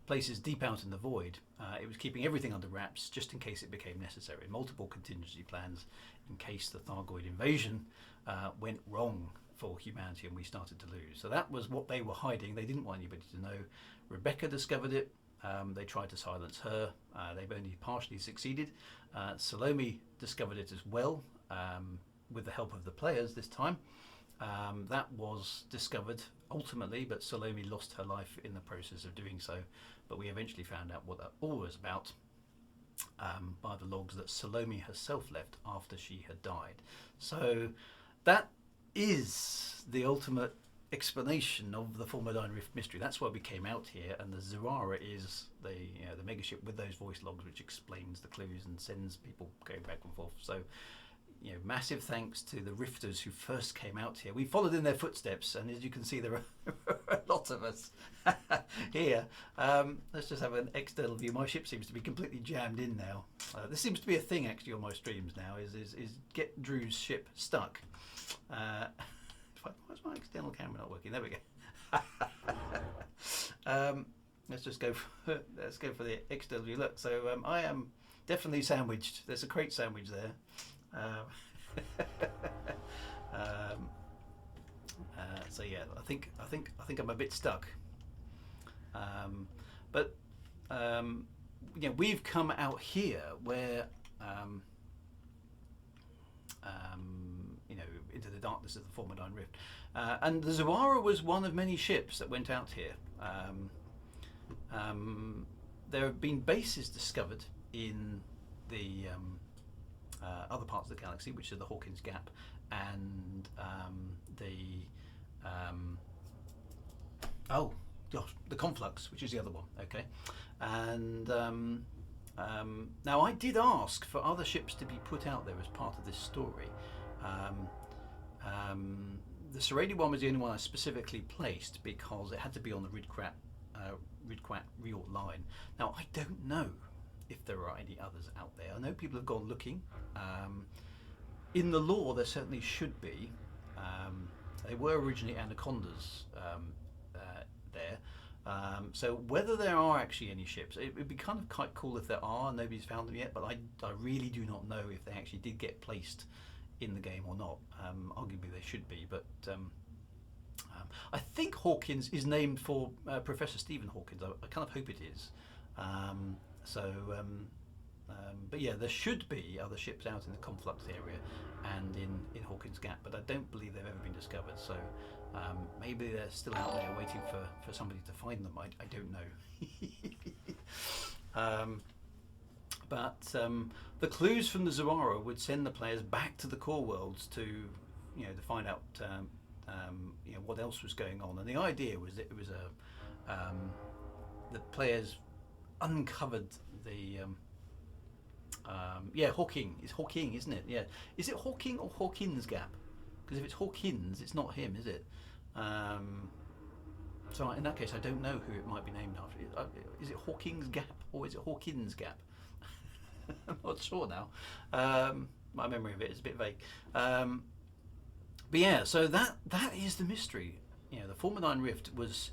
places deep out in the void. It was keeping everything under wraps just in case it became necessary. Multiple contingency plans in case the Thargoid invasion went wrong for humanity and we started to lose. So that was what they were hiding. They didn't want anybody to know. Rebecca discovered it. They tried to silence her. They've only partially succeeded. Salome discovered it as well, with the help of the players this time. That was discovered ultimately, but Salome lost her life in the process of doing so. But we eventually found out what that all was about by the logs that Salome herself left after she had died. So that is the ultimate explanation of the Formidine Rift mystery. That's why we came out here, and the Zurara is the megaship with those voice logs which explains the clues and sends people going back and forth. So massive thanks to the Rifters who first came out here. We followed in their footsteps, and as you can see, there are a lot of us here. Let's just have an external view. My ship seems to be completely jammed in now. This seems to be a thing actually on my streams now, is get Drew's ship stuck. Why's my external camera not working? There we go. Let's just go for the external view. Look, so I am definitely sandwiched. There's a crate sandwich there. So yeah, I think I'm a bit stuck. But we've come out here where into the darkness of the Formidine Rift, and the Zurara was one of many ships that went out here. There have been bases discovered in the other parts of the galaxy, which are the Hawkins Gap and the Conflux, which is the other one. Okay, and now I did ask for other ships to be put out there as part of this story. The Seredi one was the only one I specifically placed because it had to be on the Ridquat Riort line. Now I don't know if there are any others out there. I know people have gone looking. In the lore, there certainly should be. They were originally anacondas there. So whether there are actually any ships, it would be kind of quite cool if there are. Nobody's found them yet, but I really do not know if they actually did get placed in the game or not. Arguably they should be, but I think Hawkins is named for Professor Stephen Hawkins. I kind of hope it is. But yeah, there should be other ships out in the conflux area and in Hawkins Gap, but I don't believe they've ever been discovered. So maybe they're still out there waiting for somebody to find them. I don't know. But the clues from the Zurara would send the players back to the core worlds to find out what else was going on. And the idea was that it was the players uncovered the Hawking. It's Hawking, isn't it? Yeah. Is it Hawking or Hawkins Gap? Because if it's Hawkins, it's not him, is it? So in that case, I don't know who it might be named after. Is it Hawkins Gap or is it Hawkins Gap? I'm not sure now. My memory of it is a bit vague. But yeah, so that is the mystery. The Formidine Rift was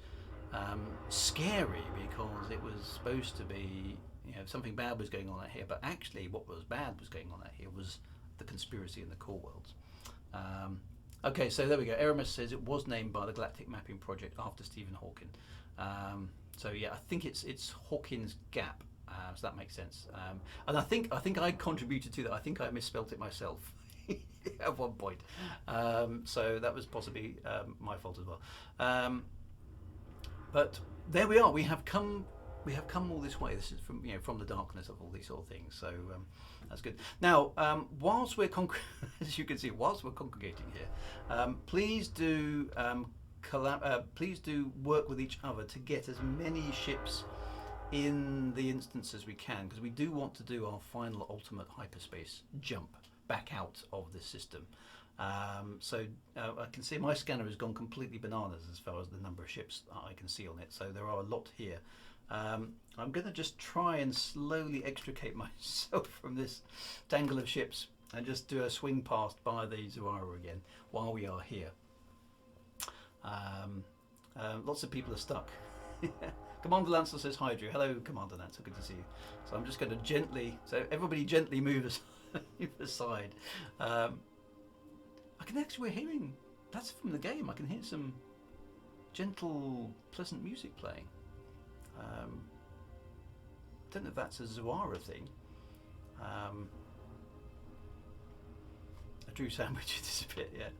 scary because it was supposed to be something bad was going on out here, but actually what was bad was going on out here was the conspiracy in the core worlds. Okay, so there we go. Eramis says it was named by the Galactic Mapping Project after Stephen Hawking. So yeah, I think it's Hawkins Gap. So that makes sense. And I think I contributed to that. I think I misspelt it myself at one point. So that was possibly my fault as well. But there we are. We have come all this way. This is from the darkness of all these sort of things. So that's good. Now, whilst we're as you can see, whilst we're congregating here, please do please do work with each other to get as many ships in the instance as we can, because we do want to do our final ultimate hyperspace jump back out of this system. So I can see my scanner has gone completely bananas as far as the number of ships I can see on it. So there are a lot here. I'm going to just try and slowly extricate myself from this tangle of ships and just do a swing past by the Zurara again while we are here. Lots of people are stuck. Commander Lancer says hi, Drew. Hello, Commander Lancer. Good to see you. So I'm just going to gently, so everybody gently move aside. I can actually, we're hearing, that's from the game. I can hear some gentle, pleasant music playing. I don't know if that's a Zurara thing. A Drew sandwich disappeared. Yeah,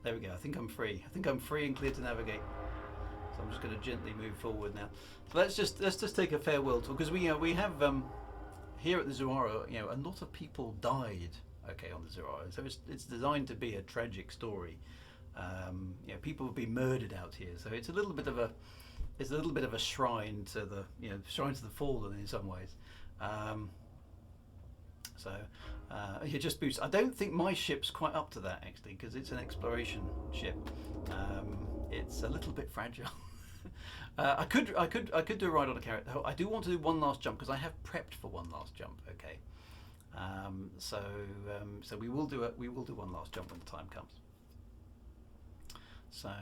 there we go. I think I'm free. I think I'm free and clear to navigate. So I'm just going to gently move forward now. So let's just take a farewell tour, because we have here at the Zurara, a lot of people died. Okay, on the Zurara, so it's designed to be a tragic story. People have been murdered out here, so it's a little bit of a shrine to the shrine to the fallen in some ways. Just boost. I don't think my ship's quite up to that actually, because it's an exploration ship. It's a little bit fragile. I could do a ride on a carrot. I do want to do one last jump because I have prepped for one last jump. Okay. So we will do one last jump when the time comes. So,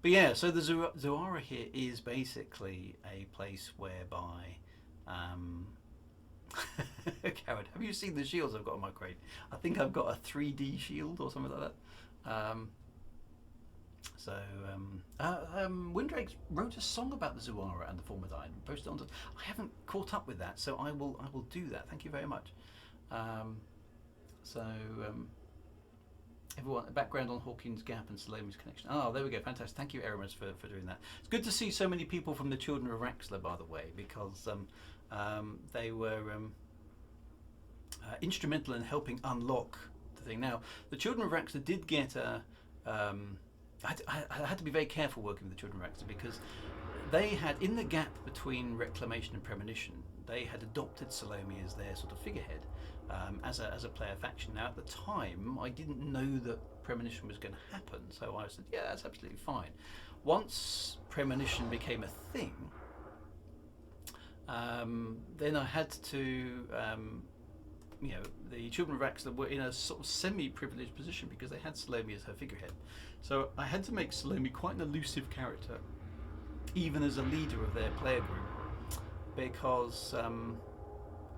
but yeah, so the Zurara here is basically a place whereby, Coward, have you seen the shields I've got on my crate? I think I've got a 3D shield or something like that. Windrake wrote a song about the Zurara and the Formidine. Posted onto. I haven't caught up with that, so I will do that. Thank you very much. Everyone, background on Hawkins Gap and Salome's connection. Oh, there we go. Fantastic. Thank you, Eramis, for doing that. It's good to see so many people from the Children of Raxler, by the way, because they were instrumental in helping unlock the thing. Now, the Children of Raxler did get a. I had to be very careful working with the Children of Raxler, because they had, in the gap between Reclamation and Premonition, they had adopted Salome as their sort of figurehead, as a player faction. Now, at the time, I didn't know that Premonition was going to happen, so I said, yeah, that's absolutely fine. Once Premonition became a thing, then I had to, the Children of Raxler were in a sort of semi-privileged position because they had Salome as her figurehead. So I had to make Salome quite an elusive character. even as a leader of their player group, because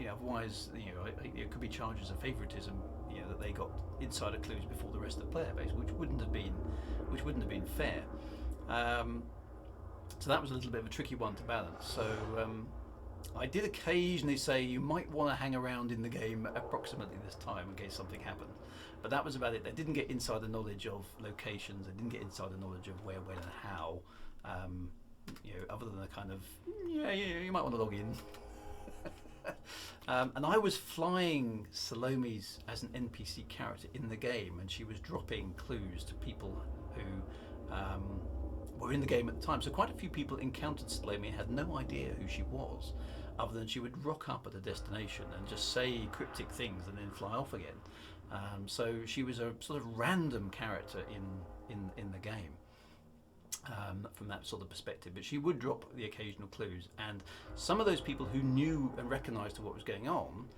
otherwise it could be charges of favouritism, that they got insider clues before the rest of the player base, which wouldn't have been fair. So that was a little bit of a tricky one to balance. So I did occasionally say you might want to hang around in the game approximately this time in case something happened, but that was about it. They didn't get insider knowledge of locations. They didn't get insider knowledge of where, when, and how. Other than the kind of you might want to log in. And I was flying Salome's as an NPC character in the game, and she was dropping clues to people who were in the game at the time. So quite a few people encountered Salome and had no idea who she was, other than she would rock up at a destination and just say cryptic things and then fly off again. So she was a sort of random character in the game. From that sort of perspective, but she would drop the occasional clues, and some of those people who knew and recognised what was going on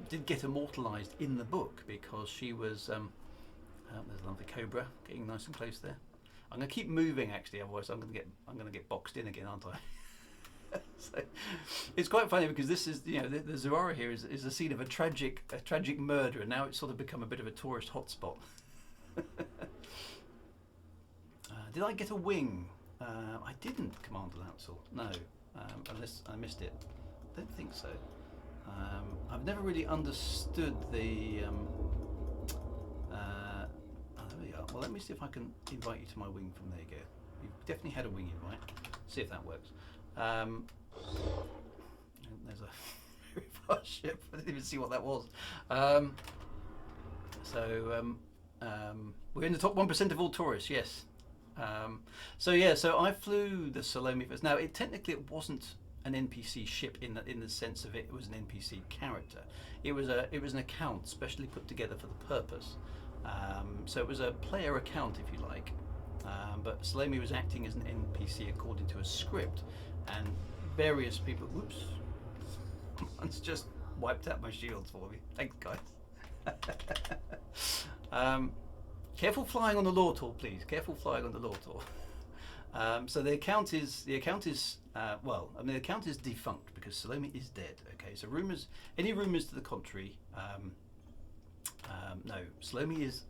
did get immortalised in the book, because she was there's a lovely cobra getting nice and close there. I'm going to keep moving actually, otherwise I'm going to get boxed in again, aren't I? So it's quite funny, because this is the Zurara here is the scene of a tragic murder, and now it's sort of become a bit of a tourist hotspot. Did I get a wing? I didn't, Commander Lancel. No, unless I missed it. I don't think so. I've never really understood the... there we are. Well, let me see if I can invite you to my wing from there you go. You've definitely had a wing invite. See if that works. There's a very fast ship. I didn't even see what that was. We're in the top 1% of all tourists, yes. So I flew the Salome first. Now, technically it wasn't an NPC ship in the sense of it was an NPC character. It was an account specially put together for the purpose. So it was a player account, if you like. But Salome was acting as an NPC according to a script, and various people. Whoops! Someone's just wiped out my shields for me. Thanks, guys. Careful flying on the Lortor, please. Careful flying on the Lortor. So the account is defunct because Salome is dead. Okay, so any rumors to the contrary, no. Salome has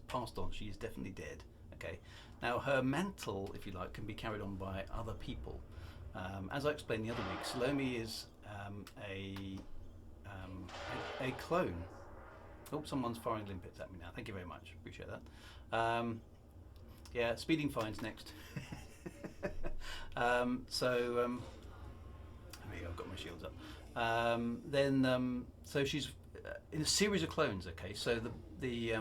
passed on. She is definitely dead. Okay, now her mantle, if you like, can be carried on by other people. As I explained the other week, Salome is a clone. Oh, someone's firing limpets at me now. Thank you very much. Appreciate that. Speeding fines next. There we go. I've got my shields up. So she's in a series of clones. Okay, so the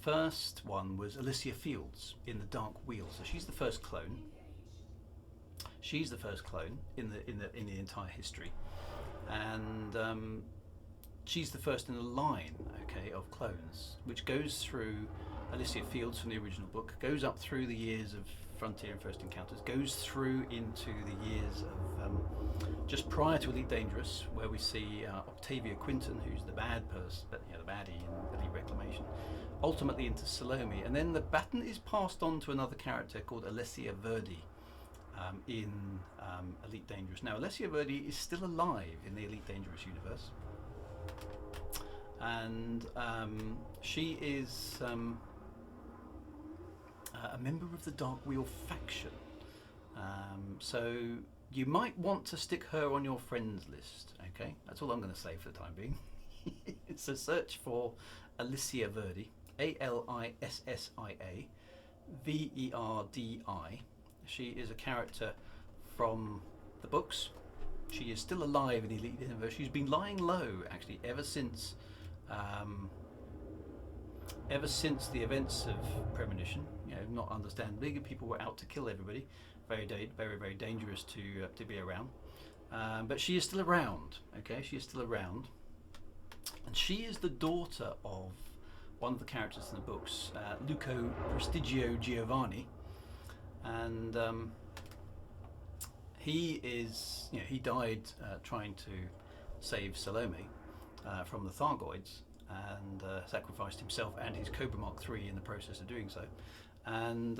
first one was Alicia Fields in the Dark Wheel. So she's the first clone. She's the first clone in the entire history, and she's the first in a line, okay, of clones, which goes through Alicia Fields from the original book, goes up through the years of Frontier and First Encounters, goes through into the years of just prior to Elite Dangerous, where we see Octavia Quinton, who's the bad person, the baddie in Elite Reclamation, ultimately into Salome, and then the baton is passed on to another character called Alessia Verdi in Elite Dangerous. Now, Alessia Verdi is still alive in the Elite Dangerous universe. And she is a member of the Dark Wheel faction. So you might want to stick her on your friends list, okay? That's all I'm going to say for the time being. It's a search for Alessia Verdi, Alssia Verdi. She is a character from the books. She is still alive in the Elite Universe. She's been lying low, actually, ever since the events of Premonition. Not understandably, people were out to kill everybody. Very, very dangerous to be around. But she is still around. Okay, she is still around, and she is the daughter of one of the characters in the books, Luco Prestigio Giovanni, and he died trying to save Salome from the Thargoids, and sacrificed himself and his Cobra Mark III in the process of doing so. And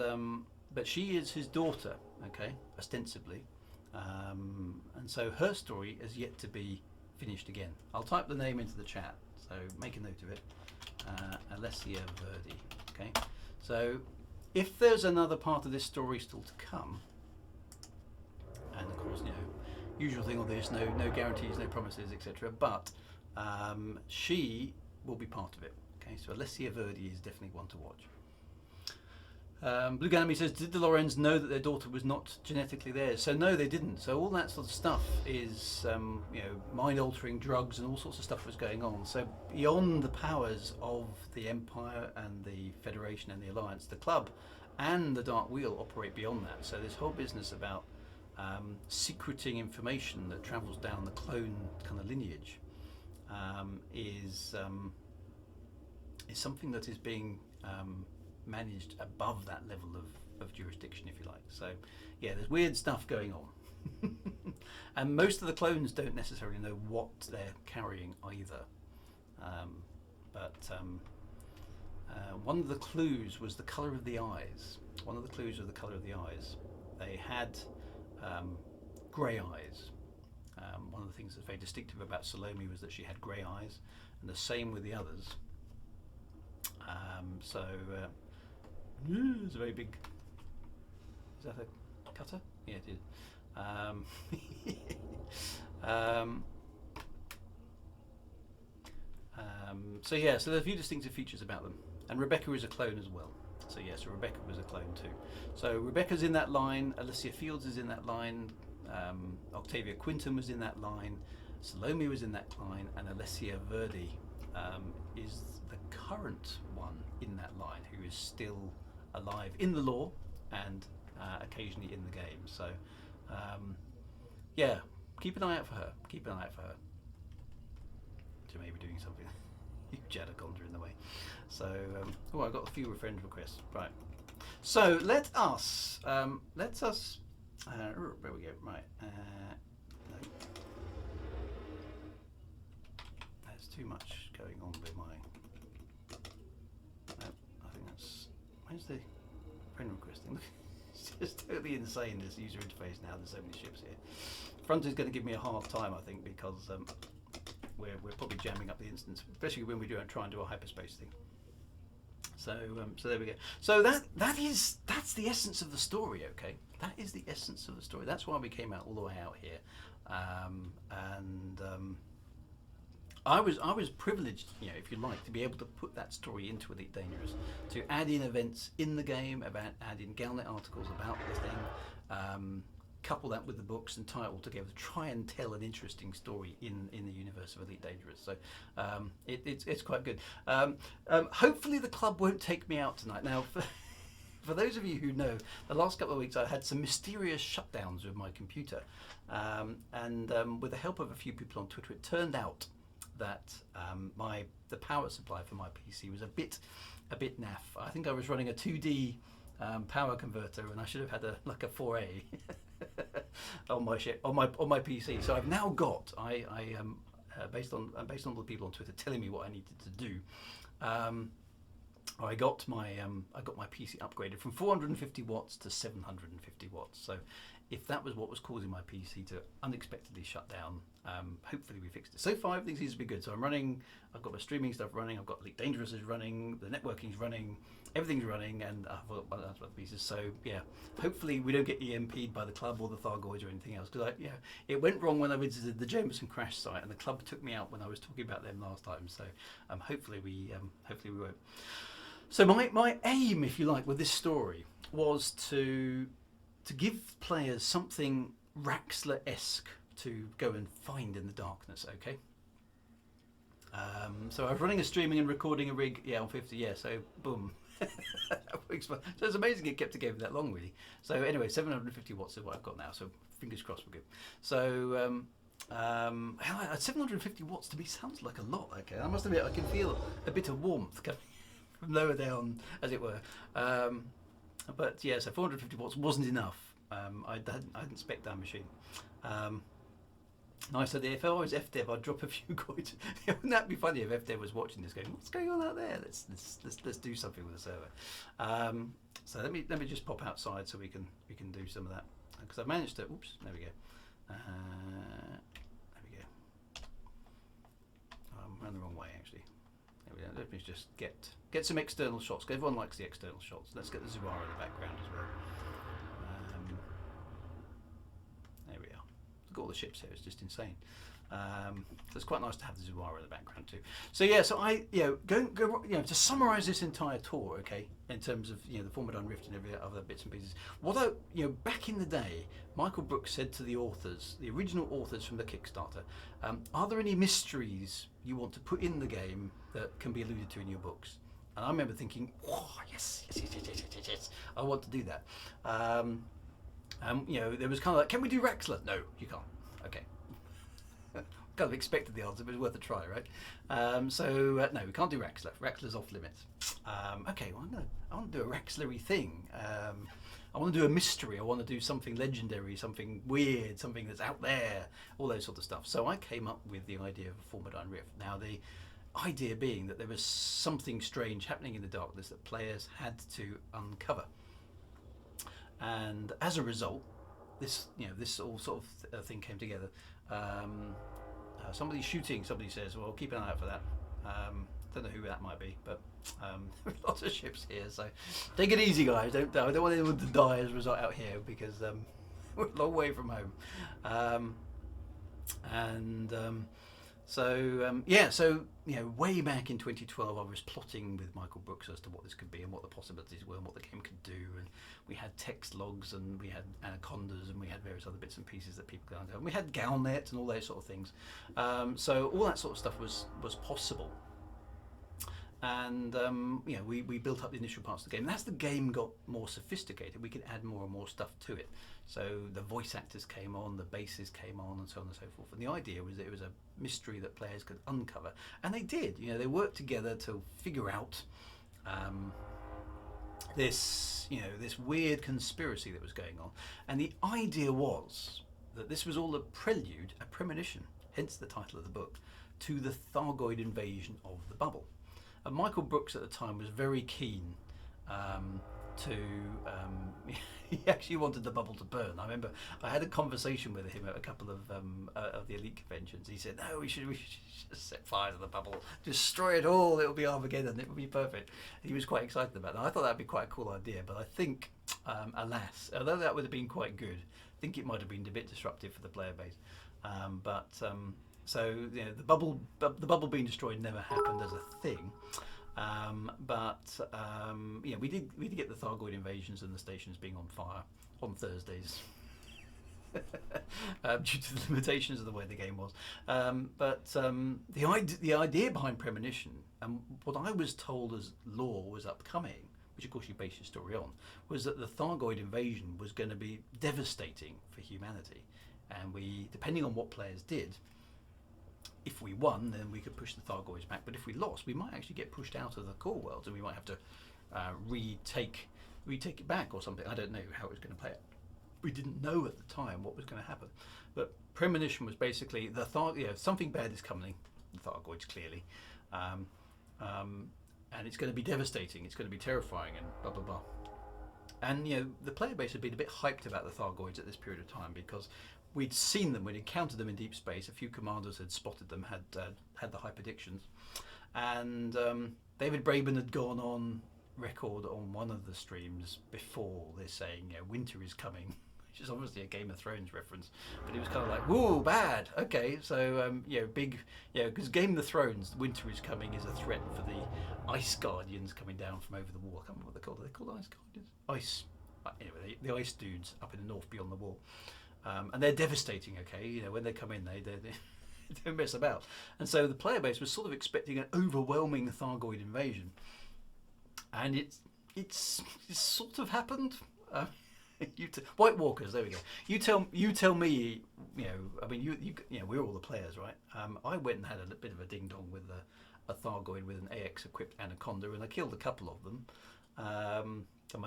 but she is his daughter, okay, ostensibly, and so her story is yet to be finished again. I'll type the name into the chat, so make a note of it. Alessia Verdi. Okay, so if there's another part of this story still to come, and of course, usual thing on this, no guarantees, no promises, etc. But she will be part of it. Okay, so Alessia Verdi is definitely one to watch. Blue Ganemy says, did the Lorens know that their daughter was not genetically theirs? So no, they didn't. So all that sort of stuff is, mind-altering drugs and all sorts of stuff was going on. So beyond the powers of the Empire and the Federation and the Alliance, the Club and the Dark Wheel operate beyond that. So this whole business about secreting information that travels down the clone kind of lineage is something that is being managed above that level of jurisdiction, if you like. So yeah, there's weird stuff going on. And most of the clones don't necessarily know what they're carrying either. But one of the clues was the colour of the eyes. One of the clues was the colour of the eyes. They had grey eyes. One of the things that's very distinctive about Salome was that she had grey eyes, and the same with the others. It's a very big. Is that a cutter? Yeah, it is. So yeah, so there's a few distinctive features about them, and Rebecca is a clone as well. So yeah, so Rebecca was a clone too. So Rebecca's in that line, Alicia Fields is in that line, Octavia Quinton was in that line, Salome was in that line, and Alessia Verdi is the current one in that line who is still alive in the lore and occasionally in the game. So yeah, keep an eye out for her. Keep an eye out for her. She may be doing something. Huge Anaconda in the way. So I got a few friend requests. Right. So let us where we go. Right. No. There's too much going on with my. No, I think that's. Where's the friend requesting? It's just totally insane, this user interface now. There's so many ships here. Front is going to give me a hard time, I think, because we're probably jamming up the instance, especially when we try and do a hyperspace thing. So there we go. So that's the essence of the story. Okay, that is the essence of the story. That's why we came out all the way out here, I was privileged, if you like, to be able to put that story into Elite Dangerous, to add in events in the game, add in Galnet articles about the thing, couple that with the books and tie it all together to try and tell an interesting story in the universe of Elite Dangerous. So it's quite good. Hopefully the club won't take me out tonight. Now, for those of you who know, the last couple of weeks I had some mysterious shutdowns with my computer, and with the help of a few people on Twitter, it turned out that the power supply for my PC was a bit naff. I think I was running a 2D power converter, and I should have had a 4A on my PC. So I've now got based on all the people on Twitter telling me what I needed to do. I got my PC upgraded from 450 watts to 750 watts. So if that was what was causing my PC to unexpectedly shut down, hopefully we fixed it. So far everything seems to be good. So I've got my streaming stuff running, I've got Elite Dangerous is running, the networking's running, everything's running, and I've got that's about the pieces. So yeah, hopefully we don't get EMP'd by the club or the Thargoids or anything else, because it went wrong when I visited the Jameson crash site, and the club took me out when I was talking about them last time. So hopefully we won't. So my aim, if you like, with this story was to give players something Raxler-esque to go and find in the darkness, okay? So I was running a streaming and recording a rig, on 50, so boom. So it's amazing it kept together that long, really. So anyway, 750 watts is what I've got now, so fingers crossed we're good. So 750 watts to me sounds like a lot, okay? I must admit, I can feel a bit of warmth coming from lower down, as it were. But yeah, so 450 watts wasn't enough. I hadn't spec that machine. Nice idea. If I was FDev, I'd drop a few coins. Wouldn't that be funny if FDev was watching this going, what's going on out there? Let's do something with the server. So let me just pop outside so we can do some of that, because I managed to. Oops, there we go. There we go. I ran the wrong way actually. There we go. Let me just get some external shots. Everyone likes the external shots. Let's get the Zurara in the background as well. There we are. Look at all the ships here. It's just insane. So it's quite nice to have the Zurara in the background too. So yeah, so I to summarise this entire tour, okay, in terms of the Formidine Rift and every other bits and pieces. Although back in the day, Michael Brooks said to the authors, the original authors from the Kickstarter, are there any mysteries you want to put in the game that can be alluded to in your books? And I remember thinking, oh, yes, I want to do that. There was kind of like, can we do Rexler? No, you can't. Okay. Kind of expected the answer, but it was worth a try, right? No, we can't do Rexler. Rexler's off limits. Okay, well, I want to do a Rexlery thing. I want to do a mystery. I want to do something legendary, something weird, something that's out there, all those sort of stuff. So I came up with the idea of a Formidine Rift. Now, the idea being that there was something strange happening in the darkness that players had to uncover. And as a result, this all sort of thing came together. Somebody's shooting. Somebody says, "Well, keep an eye out for that." Don't know who that might be, but there are lots of ships here, so take it easy, guys. I don't want anyone to die as a result out here, because we're a long way from home. So way back in 2012, I was plotting with Michael Brooks as to what this could be and what the possibilities were and what the game could do. And we had text logs, and we had anacondas, and we had various other bits and pieces that people could uncover. And we had Galnet and all those sort of things. So all that sort of stuff was possible. And we built up the initial parts of the game. And as the game got more sophisticated, we could add more and more stuff to it. So the voice actors came on, the bases came on, and so on and so forth. And the idea was that it was a mystery that players could uncover, and they did. They worked together to figure out this weird conspiracy that was going on. And the idea was that this was all a prelude, a premonition, hence the title of the book, to the Thargoid invasion of the bubble. And Michael Brooks at the time was very keen he actually wanted the bubble to burn. I remember I had a conversation with him at a couple of the Elite conventions. He said, "No, we should just set fire to the bubble, destroy it all. It'll be Armageddon. It will be perfect." He was quite excited about that. I thought that'd be quite a cool idea, but I think, alas, although that would have been quite good, I think it might have been a bit disruptive for the player base. So the bubble being destroyed never happened as a thing. We did get the Thargoid invasions and the stations being on fire on Thursdays due to the limitations of the way the game was. The idea behind Premonition, and what I was told as lore was upcoming, which of course you base your story on, was that the Thargoid invasion was going to be devastating for humanity, and we, depending on what players did, if we won, then we could push the Thargoids back. But if we lost, we might actually get pushed out of the core worlds, and we might have to retake it back or something. I don't know how it was going to play out. We didn't know at the time what was going to happen. But Premonition was basically something bad is coming. The Thargoids clearly, and it's going to be devastating. It's going to be terrifying, and blah blah blah. And the player base had been a bit hyped about the Thargoids at this period of time, because we'd seen them, we'd encountered them in deep space. A few commanders had spotted them, had the high predictions, and David Braben had gone on record on one of the streams before this saying, winter is coming, which is obviously a Game of Thrones reference, but it was kind of like, whoa, bad. Okay, so because Game of Thrones, winter is coming is a threat for the Ice Guardians coming down from over the wall. I can't remember what they're called. Are they called Ice Guardians? Anyway, the ice dudes up in the north beyond the wall. And they're devastating, okay? When they come in, they don't mess about. And so the player base was sort of expecting an overwhelming Thargoid invasion. And it's sort of happened. White Walkers, there we go. You tell me, we're all the players, right? I went and had a bit of a ding-dong with a Thargoid with an AX-equipped Anaconda, and I killed a couple of them.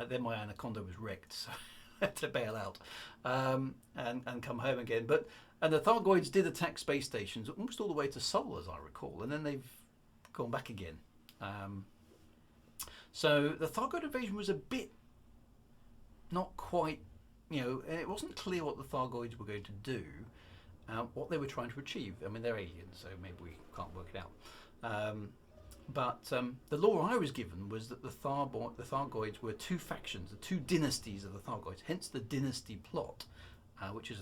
Then my Anaconda was wrecked, so had to bail out and come home again. And the Thargoids did attack space stations almost all the way to Sol, as I recall, and then they've gone back again. So the Thargoid invasion was a bit not quite, and it wasn't clear what the Thargoids were going to do, what they were trying to achieve. I mean, they're aliens, so maybe we can't work it out. But the lore I was given was that the Thargoids were two factions, the two dynasties of the Thargoids. Hence the dynasty plot, which is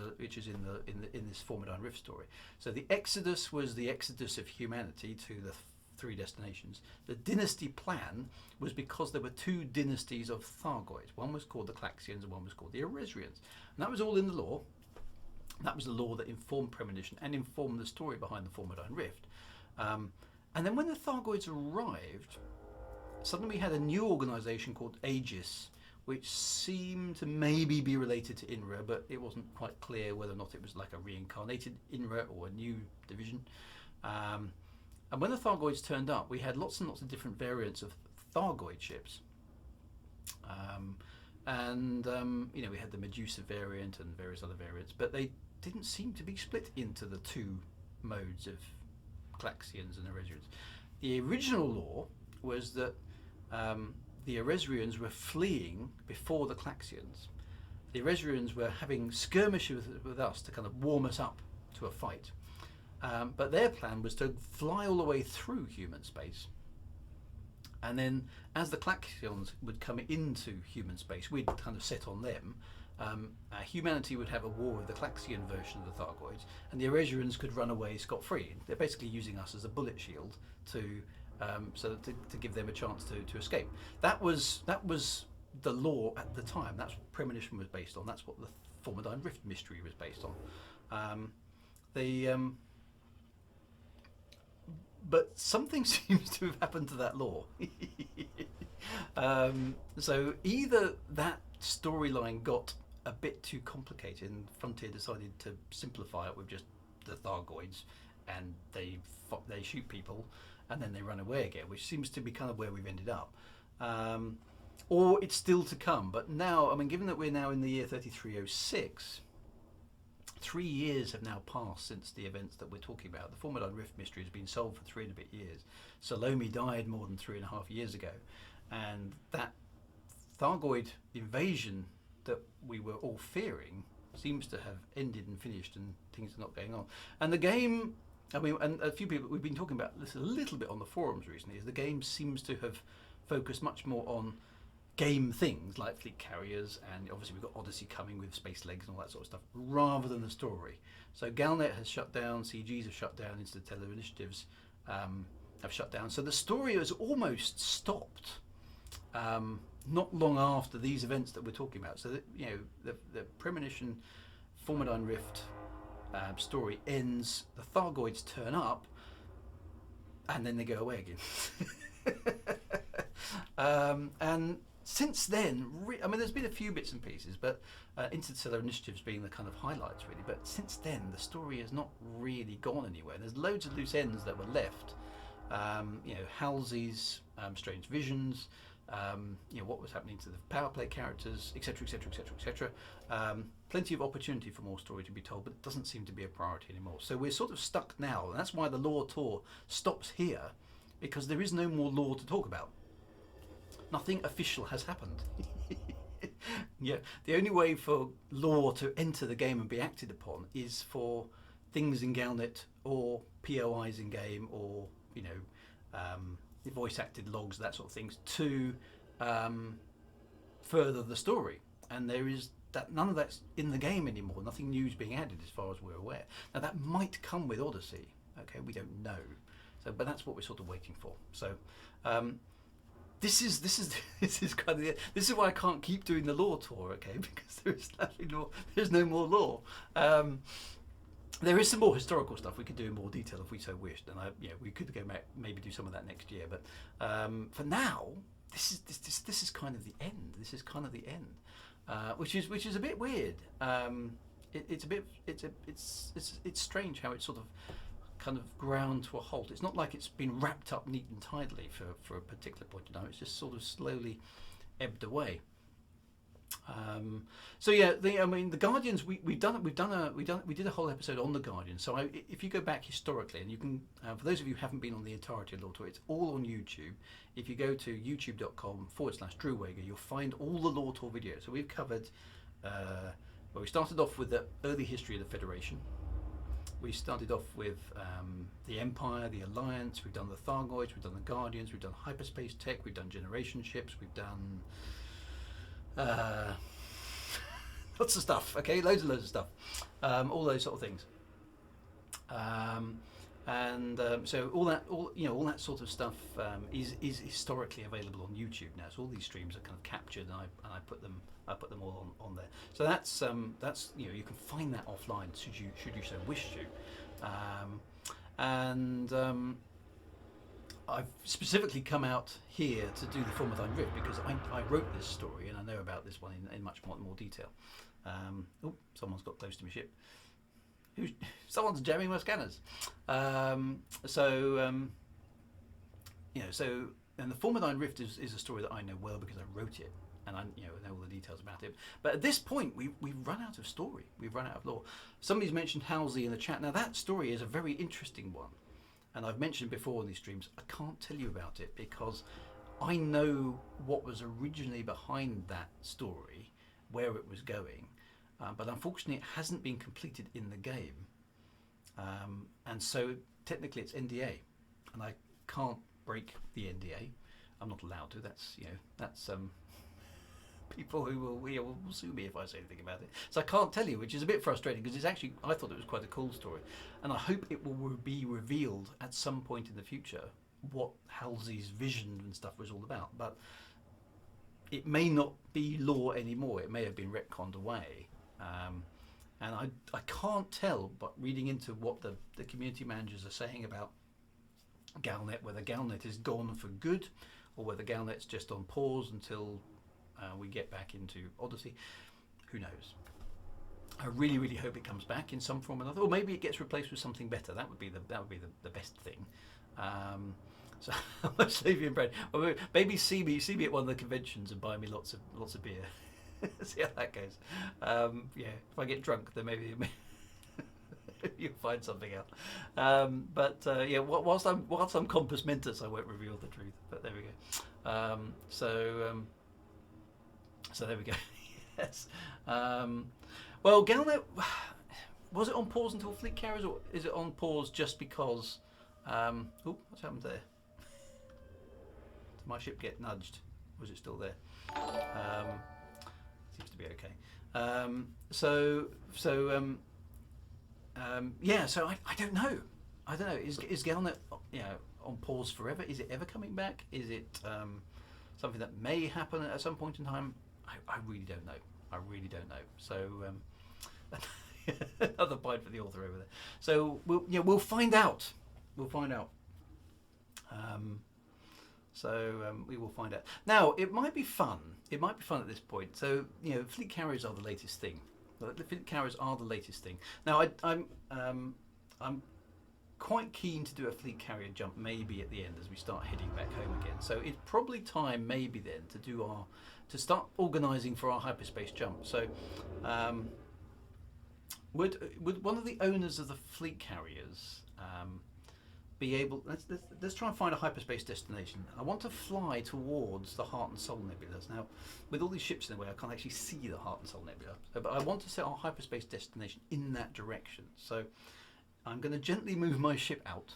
in this Formidine Rift story. So the Exodus was the exodus of humanity to the three destinations. The dynasty plan was because there were two dynasties of Thargoids. One was called the Klaxians and one was called the Eresrians. And that was all in the lore. That was the lore that informed Premonition and informed the story behind the Formidine Rift. And then when the Thargoids arrived, suddenly we had a new organisation called Aegis, which seemed to maybe be related to INRA, but it wasn't quite clear whether or not it was like a reincarnated INRA or a new division. And when the Thargoids turned up, we had lots and lots of different variants of Thargoid ships. We had the Medusa variant and various other variants, but they didn't seem to be split into the two modes of Klaxians and Eresrians. The original lore was that the Eresrians were fleeing before the Klaxians. The Eresrians were having skirmishes with us to kind of warm us up to a fight. But their plan was to fly all the way through human space. And then as the Klaxions would come into human space, we'd kind of set on them. Humanity would have a war with the Klaxian version of the Thargoids, and the Eresrians could run away scot-free. They're basically using us as a bullet shield to give them a chance to escape. That was the lore at the time. That's what Premonition was based on. That's what the Formidine Rift mystery was based on. But something seems to have happened to that lore. So either that storyline got a bit too complicated and Frontier decided to simplify it with just the Thargoids, and they shoot people and then they run away again, which seems to be kind of where we've ended up. Or it's still to come. But now, I mean, given that we're now in the year 3306, 3 years have now passed since the events that we're talking about. The Formidine Rift mystery has been solved for 3 and a bit years. Salome died more than 3.5 years ago, and that Thargoid invasion that we were all fearing seems to have ended and finished, and things are not going on. And the game, I mean, and a few people, we've been talking about this a little bit on the forums recently, is the game seems to have focused much more on game things like fleet carriers, and obviously we've got Odyssey coming with space legs and all that sort of stuff, rather than the story. So Galnet has shut down, CGs have shut down, Interstellar Initiatives have shut down. So the story has almost stopped not long after these events that we're talking about. So that, the Premonition Formidine Rift story ends, the Thargoids turn up, and then they go away again. And since then, I mean, there's been a few bits and pieces, but Interstellar Initiatives being the kind of highlights, really. But since then, the story has not really gone anywhere. There's loads of loose ends that were left. Halsey's strange visions, what was happening to the power play characters, etc., etc., etc., etc. Plenty of opportunity for more story to be told, but it doesn't seem to be a priority anymore. So we're sort of stuck now, and that's why the lore tour stops here, because there is no more lore to talk about. Nothing official has happened. Yeah, the only way for lore to enter the game and be acted upon is for things in Galnet or POIs in game, or voice acted logs, that sort of things, to further the story. And there is that, none of that's in the game anymore. Nothing new is being added as far as we're aware. Now that might come with Odyssey. Okay, we don't know. So, but that's what we're sort of waiting for. So. This is kind of this is why I can't keep doing the lore tour, okay? Because there's no more lore. There is some more historical stuff we could do in more detail if we so wished, and we could go back, maybe do some of that next year. But for now, this is kind of the end. This is kind of the end, which is a bit weird. It's strange how it's sort of kind of ground to a halt. It's not like it's been wrapped up neat and tidily for a particular point in time. It's just sort of slowly ebbed away. So yeah, I mean, the Guardians. We did a whole episode on the Guardians. So if you go back historically, and you can, for those of you who haven't been on the entirety of Lore Tour, it's all on YouTube. If you go to youtube.com/Drew Wager, you'll find all the Lore Tour videos. So we've covered. Well, we started off with the early history of the Federation. We started off with the Empire, the Alliance. We've done the Thargoids. We've done the Guardians. We've done hyperspace tech. We've done generation ships. We've done lots of stuff. Okay, loads of stuff. All those sort of things. So all that sort of stuff is historically available on YouTube now. So all these streams are kind of captured, and I put them all on there. So that's you can find that offline should you so wish to. I've specifically come out here to do the Formidine Rift because I wrote this story and I know about this one in much more detail. Someone's got close to my ship. Someone's jamming my scanners. And the Formidine Rift is a story that I know well because I wrote it and I know all the details about it. But at this point, we've run out of story. We've run out of lore. Somebody's mentioned Halsey in the chat. Now that story is a very interesting one, and I've mentioned before in these streams. I can't tell you about it because I know what was originally behind that story, where it was going. But unfortunately, it hasn't been completed in the game, and so technically it's NDA, and I can't break the NDA. I'm not allowed to. That's people who will sue me if I say anything about it. So I can't tell you, which is a bit frustrating because it's actually I thought it was quite a cool story, and I hope it will be revealed at some point in the future what Halsey's vision and stuff was all about. But it may not be lore anymore. It may have been retconned away. And I can't tell, but reading into what the community managers are saying about Galnet, whether Galnet is gone for good or whether Galnet's just on pause until we get back into Odyssey, who knows. I really, really hope it comes back in some form or another, or maybe it gets replaced with something better. That would be the best thing. So much Slavian bread. Well, maybe see me at one of the conventions and buy me lots of beer. See how that goes. If I get drunk, then maybe you'll find something out. Whilst I'm compos mentis, I won't reveal the truth. But there we go. So there we go. Yes. Well, Galnet, was it on pause until Fleet Carriers, or is it on pause just because? What's happened there? Did my ship get nudged? Was it still there? Seems to be okay. So I don't know. I don't know. Is Galnet on pause forever? Is it ever coming back? Is it something that may happen at some point in time? I really don't know. I really don't know. So another point for the author over there. So we'll find out. We'll find out. We will find out. Now, it might be fun. It might be fun at this point. So, fleet carriers are the latest thing. The fleet carriers are the latest thing. Now, I'm quite keen to do a fleet carrier jump maybe at the end as we start heading back home again. So it's probably time maybe then to start organising for our hyperspace jump. So, would one of the owners of the fleet carriers be able? Let's try and find a hyperspace destination. I want to fly towards the Heart and Soul nebulas. Now, with all these ships in the way, I can't actually see the Heart and Soul nebula. But I want to set our hyperspace destination in that direction. So I'm going to gently move my ship out.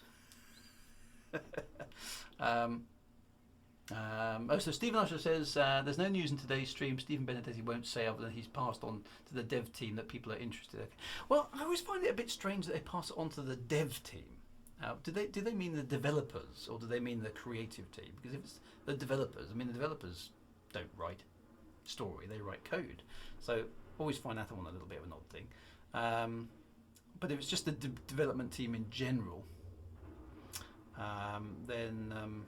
So Stephen Usher says there's no news in today's stream. Stephen Benedetti won't say other than he's passed on to the dev team that people are interested in. Well, I always find it a bit strange that they pass it on to the dev team. Do they mean the developers or do they mean the creative team? Because if it's the developers, the developers don't write story, they write code. So I always find that one a little bit of an odd thing. But if it's just the development team in general, then I'm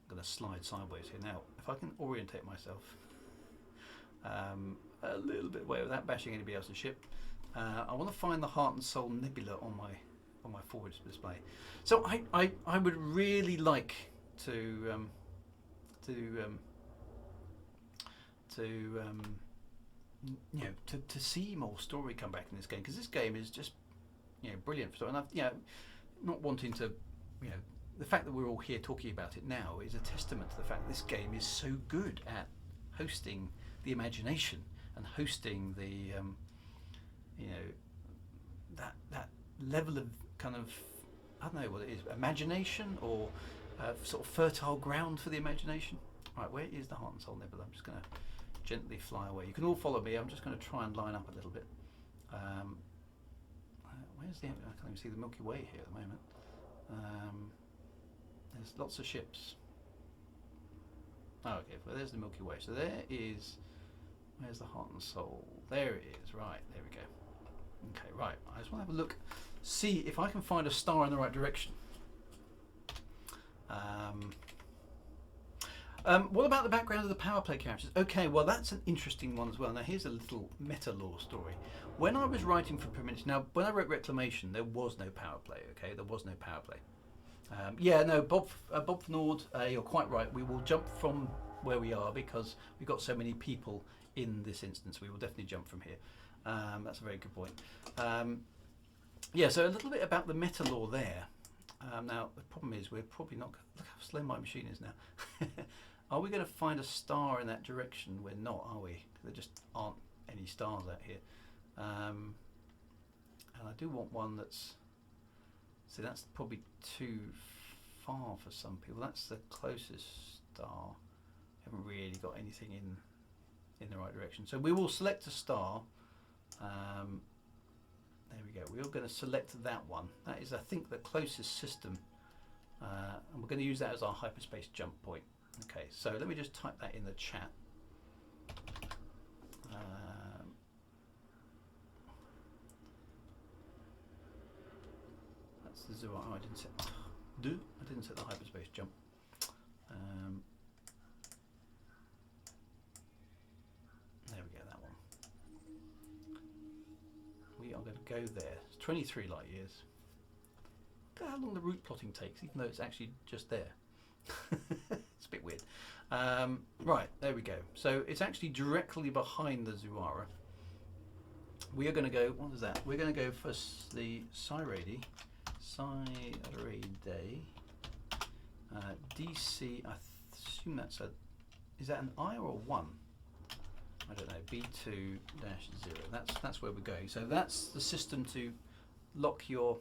going to slide sideways here. Now, if I can orientate myself a little bit away without bashing anybody else's ship, I want to find the Heart and Soul Nebula on my forward display. So I would really like to to to see more story come back in this game, because this game is just brilliant for story. And I've not wanting to the fact that we're all here talking about it now is a testament to the fact that this game is so good at hosting the imagination and hosting the that level of kind of, I don't know what it is, imagination or sort of fertile ground for the imagination. Right, where is the heart and soul nebula? I'm just going to gently fly away. You can all follow me. I'm just going to try and line up a little bit. Where's the? I can't even see the Milky Way here at the moment. There's lots of ships. Oh, okay, well there's the Milky Way. So there is. Where's the heart and soul? There it is. Right, there we go. Okay, right. I just want to have a look, see if I can find a star in the right direction. What about the background of the power play characters? Okay, well that's an interesting one as well. Now here's a little meta lore story. When I was writing for Premonition, now when I wrote Reclamation, there was no power play. Okay, there was no power play. Bob Fnord, you're quite right. We will jump from where we are because we've got so many people in this instance. We will definitely jump from here. That's a very good point. So a little bit about the meta lore there. Now the problem is we're probably not. Look how slow my machine is now. Are we going to find a star in that direction? We're not, are we? There just aren't any stars out here. And I do want one that's. See, that's probably too far for some people. That's the closest star. Haven't really got anything in the right direction. So we will select a star. There we go. We're going to select that one. That is, I think, the closest system. And we're going to use that as our hyperspace jump point. Okay, so let me just type that in the chat. That's the Zurara. Oh, I didn't set the hyperspace jump. There we go, that one. We are going to go there. It's 23 light years. Look at how long the route plotting takes, even though it's actually just there. It's a bit weird. Right, there we go. So it's actually directly behind the Zurara. We are going to go, what is that? We're going to go for the Cyrade. DC, I assume that's a, is that an I or a 1? I don't know, B2-0. That's where we're going. So that's the system to lock your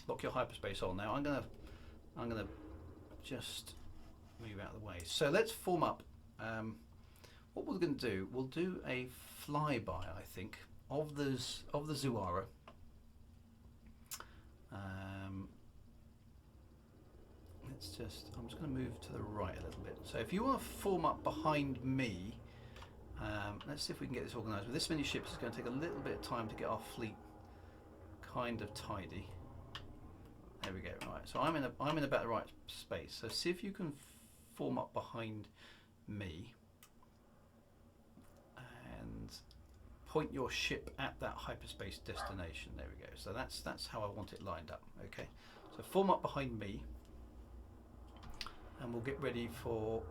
hyperspace on. Now I'm gonna just move out of the way. So let's form up. What we're going to do, we'll do a flyby, I think, of the Zurara. I'm just going to move to the right a little bit. So if you want to form up behind me, let's see if we can get this organised. With this many ships, it's going to take a little bit of time to get our fleet kind of tidy. There we go. Right. So I'm in about the right space. So see if you can form up behind me and point your ship at that hyperspace destination. There we go. So that's how I want it lined up. Okay. So form up behind me, and we'll get ready for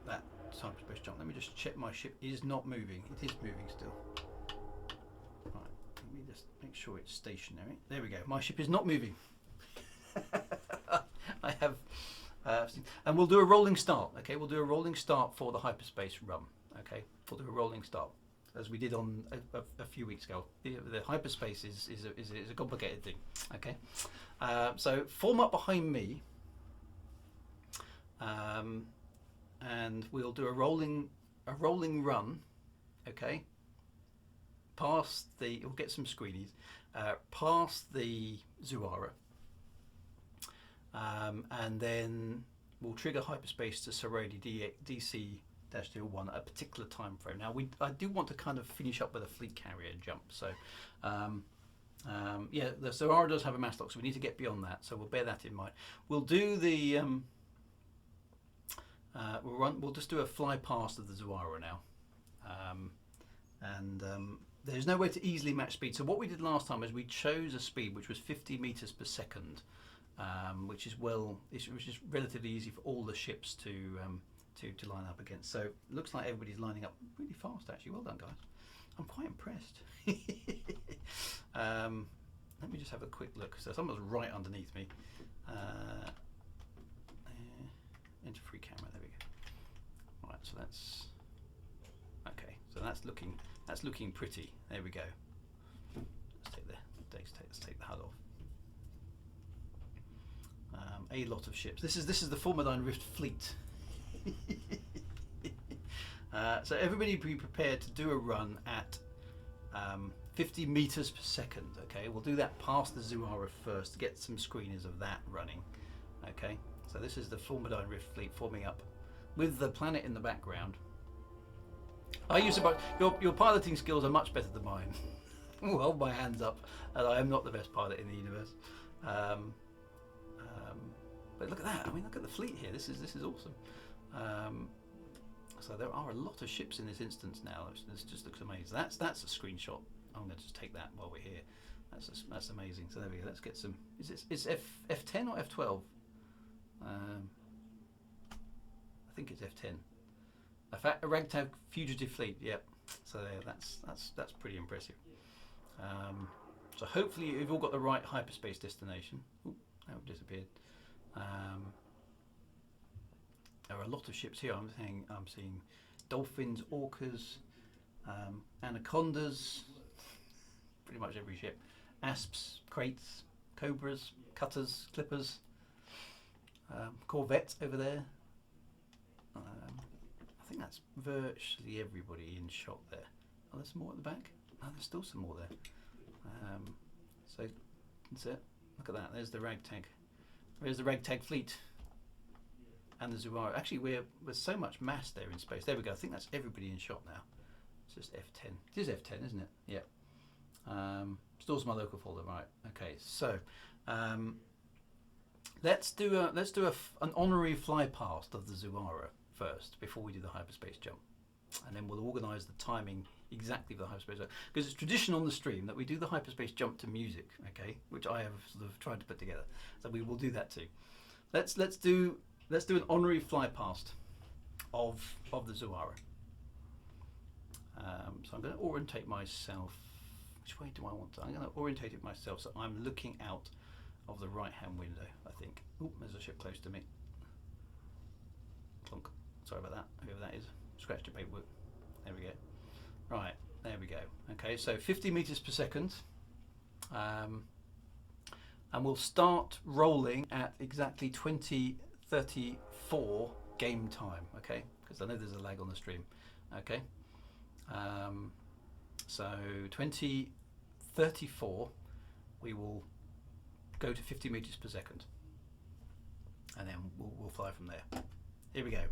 that hyperspace jump. Let me just check my ship is not moving. It is moving still. Right. Let me just make sure it's stationary. There we go. My ship is not moving. I have, and we'll do a rolling start. Okay, we'll do a rolling start for the hyperspace run. Okay, we'll do a rolling start as we did on a few weeks ago. The hyperspace is a complicated thing. Okay, so form up behind me, and we'll do a rolling run. Okay, past the, we'll get some screenies, past the Zurara. And then we'll trigger hyperspace to Cyrade DC-01 at a particular time frame. Now I do want to kind of finish up with a fleet carrier jump. So the Zurara does have a mass lock, so we need to get beyond that. So we'll bear that in mind. We'll do the we'll just do a fly past of the Zurara now, there's no way to easily match speed. So what we did last time is we chose a speed which was 50 meters per second. Which is relatively easy for all the ships to to line up against. So it looks like everybody's lining up really fast actually. Well done, guys. I'm quite impressed. Let me just have a quick look. So someone's right underneath me. Enter free camera. There we go. Right, so that's okay. So that's looking pretty. There we go. Let's take the HUD off. A lot of ships. This is the Formidine Rift fleet. So everybody be prepared to do a run at 50 meters per second. Okay, we'll do that past the Zurara first to get some screeners of that running. Okay, so this is the Formidine Rift fleet forming up with the planet in the background. I use about your piloting skills are much better than mine. I'll hold my hands up, and I am not the best pilot in the universe. But look at that! I mean, look at the fleet here. This is awesome. So there are a lot of ships in this instance now. This just looks amazing. That's a screenshot. I'm going to just take that while we're here. That's amazing. So there we go. Let's get some. Is F10 or F12? I think it's F10. A ragtag fugitive fleet. Yep. So there, that's pretty impressive. So hopefully you've all got the right hyperspace destination. Ooh, that disappeared. There are a lot of ships here. I'm seeing dolphins, orcas, anacondas, pretty much every ship. Asps, kraits, cobras, cutters, clippers, corvettes over there. I think that's virtually everybody in shot there. Oh, there's some more at the back. Oh, there's still some more there. So that's it. Look at that. There's the ragtag. There's the ragtag fleet. And the Zurara. Actually, we're so much mass there in space. There we go. I think that's everybody in shot now. It's just F10. It is F10, isn't it? Yeah. Stores my local folder. Right. Okay. So let's do an honorary fly past of the Zurara first before we do the hyperspace jump, and then we'll organise the timing exactly for the hyperspace jump, because it's tradition on the stream that we do the hyperspace jump to music. Okay, which I have sort of tried to put together. So we will do that too. Let's do an honorary fly past of the Zurara. So I'm going to orientate myself. Which way do I want to? I'm going to orientate it myself so I'm looking out of the right-hand window. I think. Oh, there's a ship close to me. Clunk. Sorry about that. Whoever that is. Scratched your paperwork. There we go. Right. There we go. Okay. So 50 meters per second. And we'll start rolling at exactly 20:34 game time, okay? Because I know there's a lag on the stream, okay? So 20:34, we will go to 50 meters per second, and then we'll fly from there. Here we go.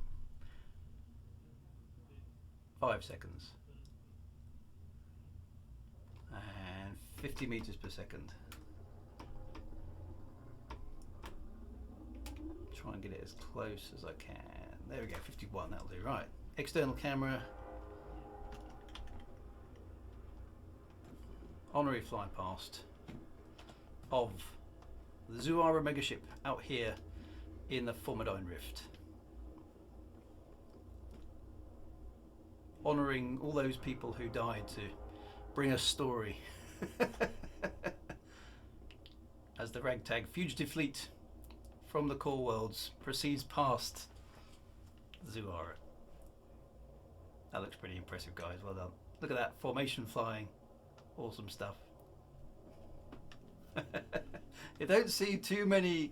5 seconds, and 50 meters per second. Try and get it as close as I can. There we go, 51, that'll do. Right, external camera. Honorary fly past of the Zurara megaship out here in the Formidine Rift. Honouring all those people who died to bring us story. As the ragtag fugitive fleet from the core worlds proceeds past Zurara. That looks pretty impressive, guys. Well done. Look at that formation flying. Awesome stuff. You don't see too many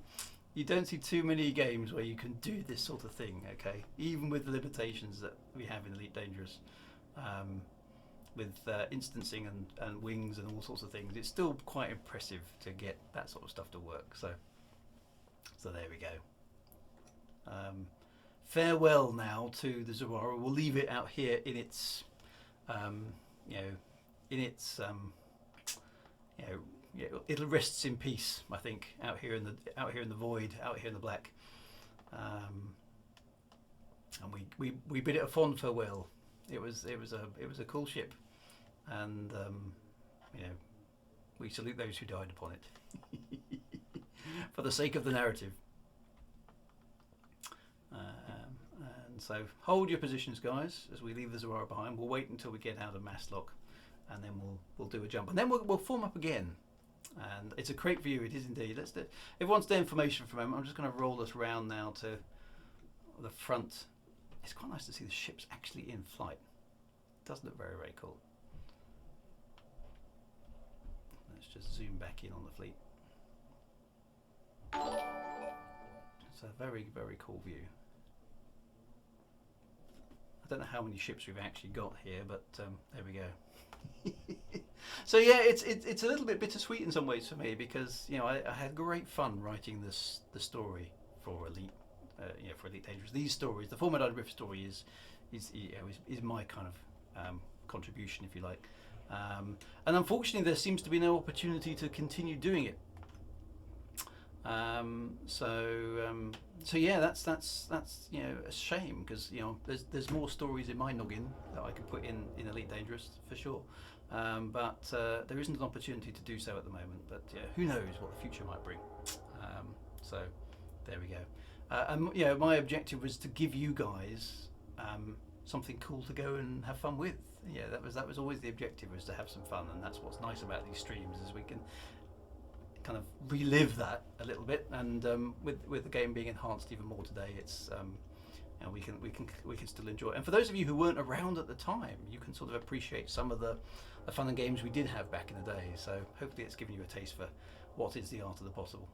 games where you can do this sort of thing, okay? Even with the limitations that we have in Elite Dangerous, with instancing and wings and all sorts of things, it's still quite impressive to get that sort of stuff to work. So there we go. Farewell now to the Zurara. We'll leave it out here in its, it rests in peace. I think out here in the void, out here in the black, and we bid it a fond farewell. It was a cool ship, and we salute those who died upon it. For the sake of the narrative. And So hold your positions, guys, as we leave the Zurara behind. We'll wait until we get out of mass lock, and then we'll do a jump, and then we'll form up again. And it's a great view, it is indeed. Let's do. Everyone's the information from him. I'm just going to roll us round now to the front. It's quite nice to see the ships actually in flight. It does look very, very cool. Let's just zoom back in on the fleet. It's a very, very cool view. I don't know how many ships we've actually got here, but there we go. So yeah, it's a little bit bittersweet in some ways for me, because I had great fun writing the story for Elite, for Elite Dangerous. These stories, the Formidine Rift story is my kind of contribution, if you like. And unfortunately, there seems to be no opportunity to continue doing it. So yeah, that's a shame, because there's more stories in my noggin that I could put in Elite Dangerous for sure, but there isn't an opportunity to do so at the moment. But who knows what the future might bring. So there we go. And my objective was to give you guys something cool to go and have fun with. Yeah, that was always the objective, was to have some fun, and that's what's nice about these streams, is we can kind of relive that a little bit, and with the game being enhanced even more today, it's we can still enjoy it. And for those of you who weren't around at the time, you can sort of appreciate some of the fun and games we did have back in the day. So hopefully it's given you a taste for what is the art of the possible.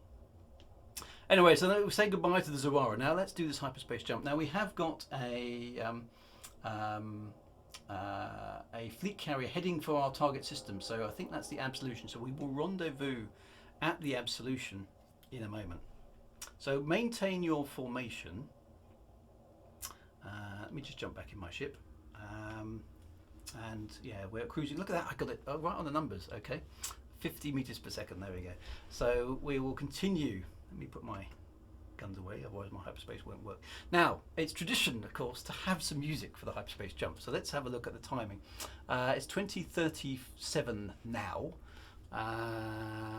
Anyway, so we'll say goodbye to the Zurara. Now let's do this hyperspace jump. Now we have got a fleet carrier heading for our target system, so I think that's the Absolution. So we will rendezvous at the Absolution in a moment. So maintain your formation. Let me just jump back in my ship. And yeah, we're cruising. Look at that, I got it right on the numbers. Okay, 50 meters per second. There we go. So we will continue. Let me put my guns away, otherwise my hyperspace won't work. Now, it's tradition, of course, to have some music for the hyperspace jump. So let's have a look at the timing. It's 20:37 now.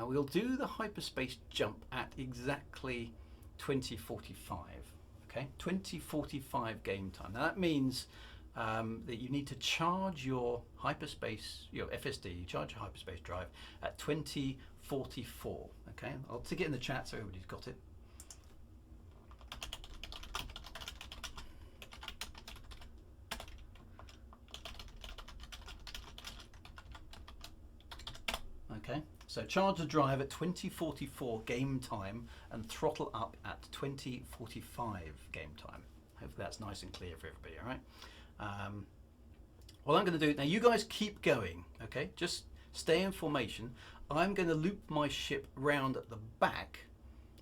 We'll do the hyperspace jump at exactly 20:45. Okay, 20:45 game time. Now that means that you need to charge your hyperspace, your FSD, charge your hyperspace drive at 20:44. Okay, I'll stick it in the chat so everybody's got it. Okay, so charge the drive at 20:44 game time and throttle up at 20:45 game time. Hopefully that's nice and clear for everybody, all right? What I'm going to do, now you guys keep going, okay? Just stay in formation. I'm going to loop my ship round at the back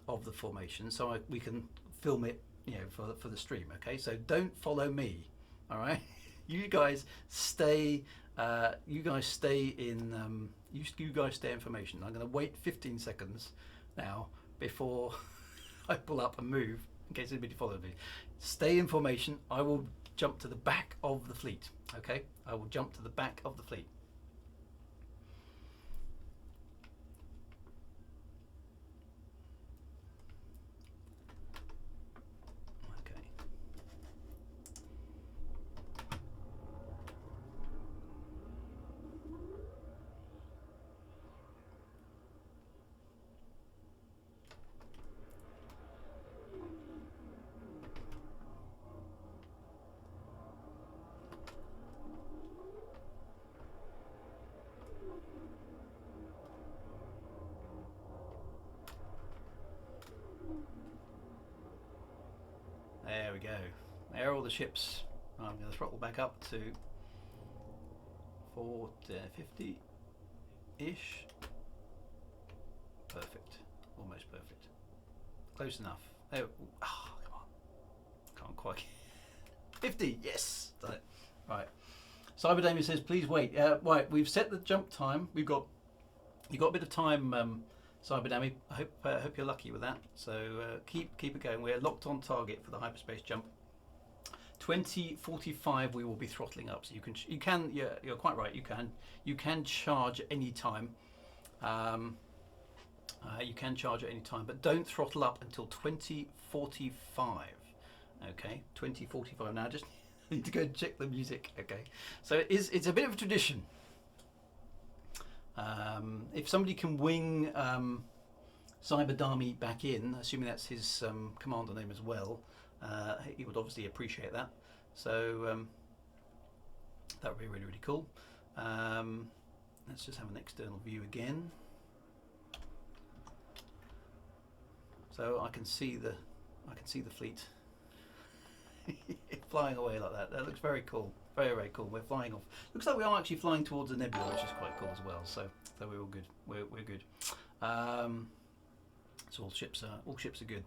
of the formation so we can film it, for the stream, okay? So don't follow me, all right? You guys stay in you guys stay in formation. I'm going to wait 15 seconds now before I pull up and move, in case anybody follows me. Stay in formation. I will jump to the back of the fleet. Okay, I will jump to the back of the fleet. Okay. There we go. There are all the ships. I'm going to throttle back up to 450-ish. Perfect. Almost perfect. Close enough. Oh, come on. Can't quite. 50. Yes. Done it. Right. Cyberdamien says, please wait. Right. We've set the jump time. You got a bit of time. Cyberdamien, I hope you're lucky with that. So keep it going. We're locked on target for the hyperspace jump. 20:45 we will be throttling up. So you're quite right. You can charge at any time. You can charge at any time, but don't throttle up until 20:45. Okay, 20:45 now. Just need to go and check the music. Okay, so it's a bit of a tradition. If somebody can wing Cyberdami back in, assuming that's his commander name as well, he would obviously appreciate that. So that would be really, really cool. Let's just have an external view again. So I can see the fleet flying away like that. That looks very cool. Very, very cool. We're flying off. Looks like we are actually flying towards a nebula, which is quite cool as well. So we're all good. We're good. So all ships are good.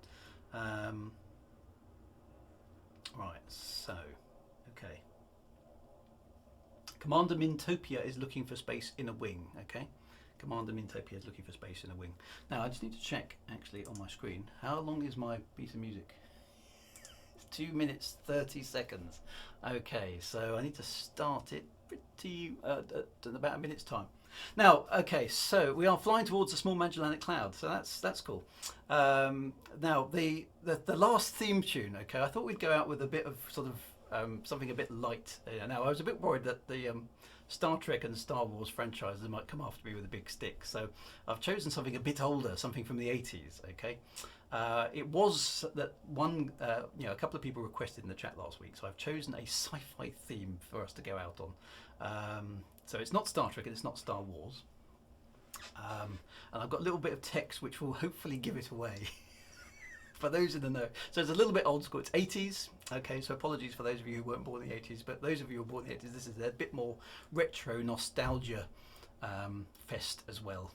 Right. So okay. Commander Mintopia is looking for space in a wing. Okay. Commander Mintopia is looking for space in a wing. Now I just need to check actually on my screen. How long is my piece of music? 2 minutes 30 seconds. Okay, so I need to start it pretty in about a minute's time. Now, okay, so we are flying towards a small Magellanic Cloud, so that's cool. Now the last theme tune. Okay, I thought we'd go out with a bit of sort of something a bit light. Now I was a bit worried that the Star Trek and Star Wars franchises might come after me with a big stick, so I've chosen something a bit older, something from the 80s. Okay. It was that one, a couple of people requested in the chat last week, so I've chosen a sci-fi theme for us to go out on. So it's not Star Trek and it's not Star Wars. And I've got a little bit of text which will hopefully give it away for those in the know. So it's a little bit old school. It's 80s. Okay, so apologies for those of you who weren't born in the 80s, but those of you who were born in the 80s, this is a bit more retro nostalgia fest as well.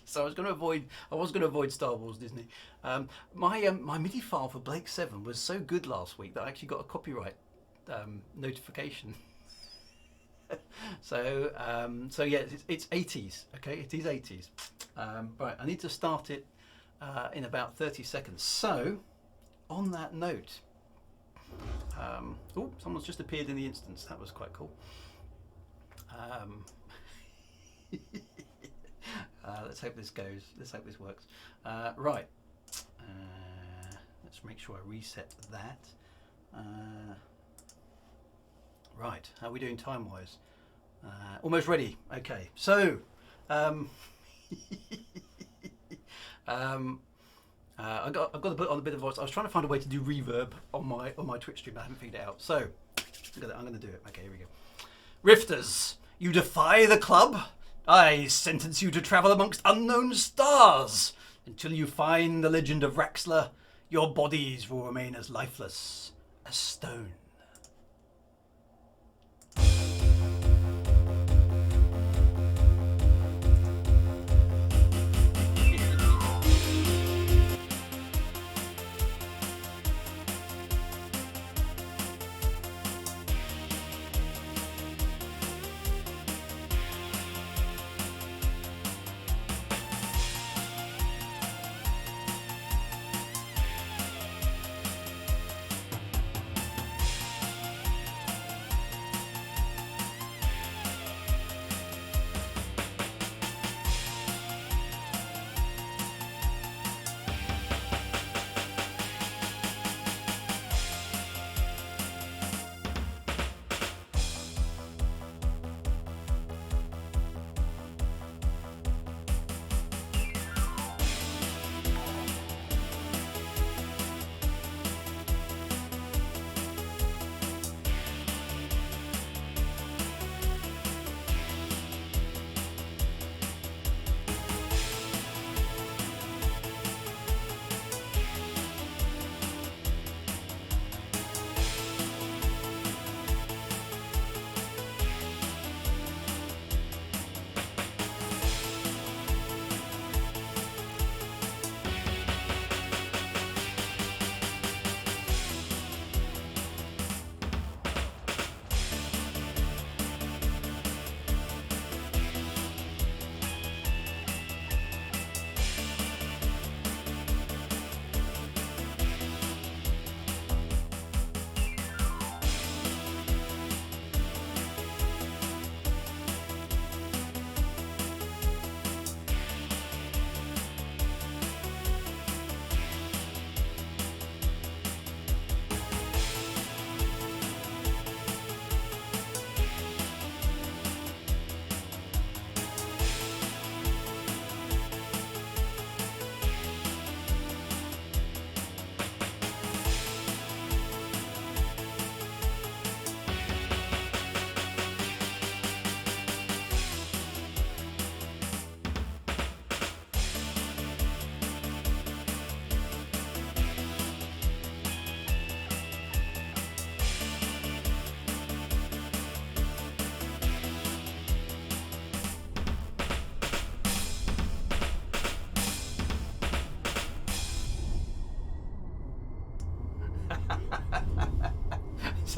So I was going to avoid Star Wars Disney. My MIDI file for Blake 7 was so good last week that I actually got a copyright notification. So yeah, it's 80s. Okay, it is 80s. Right, I need to start it in about 30 seconds. So on that note, oh, someone's just appeared in the instance. That was quite cool. Let's hope this goes. Let's hope this works. Right. Let's make sure I reset that. Right. How are we doing time-wise? Almost ready. Okay. So, I've got to put on a bit of voice. I was trying to find a way to do reverb on my Twitch stream. I haven't figured it out. So, I'm going to do it. Okay. Here we go. Rifters, you defy the club? I sentence you to travel amongst unknown stars. Until you find the legend of Raxler, your bodies will remain as lifeless as stone.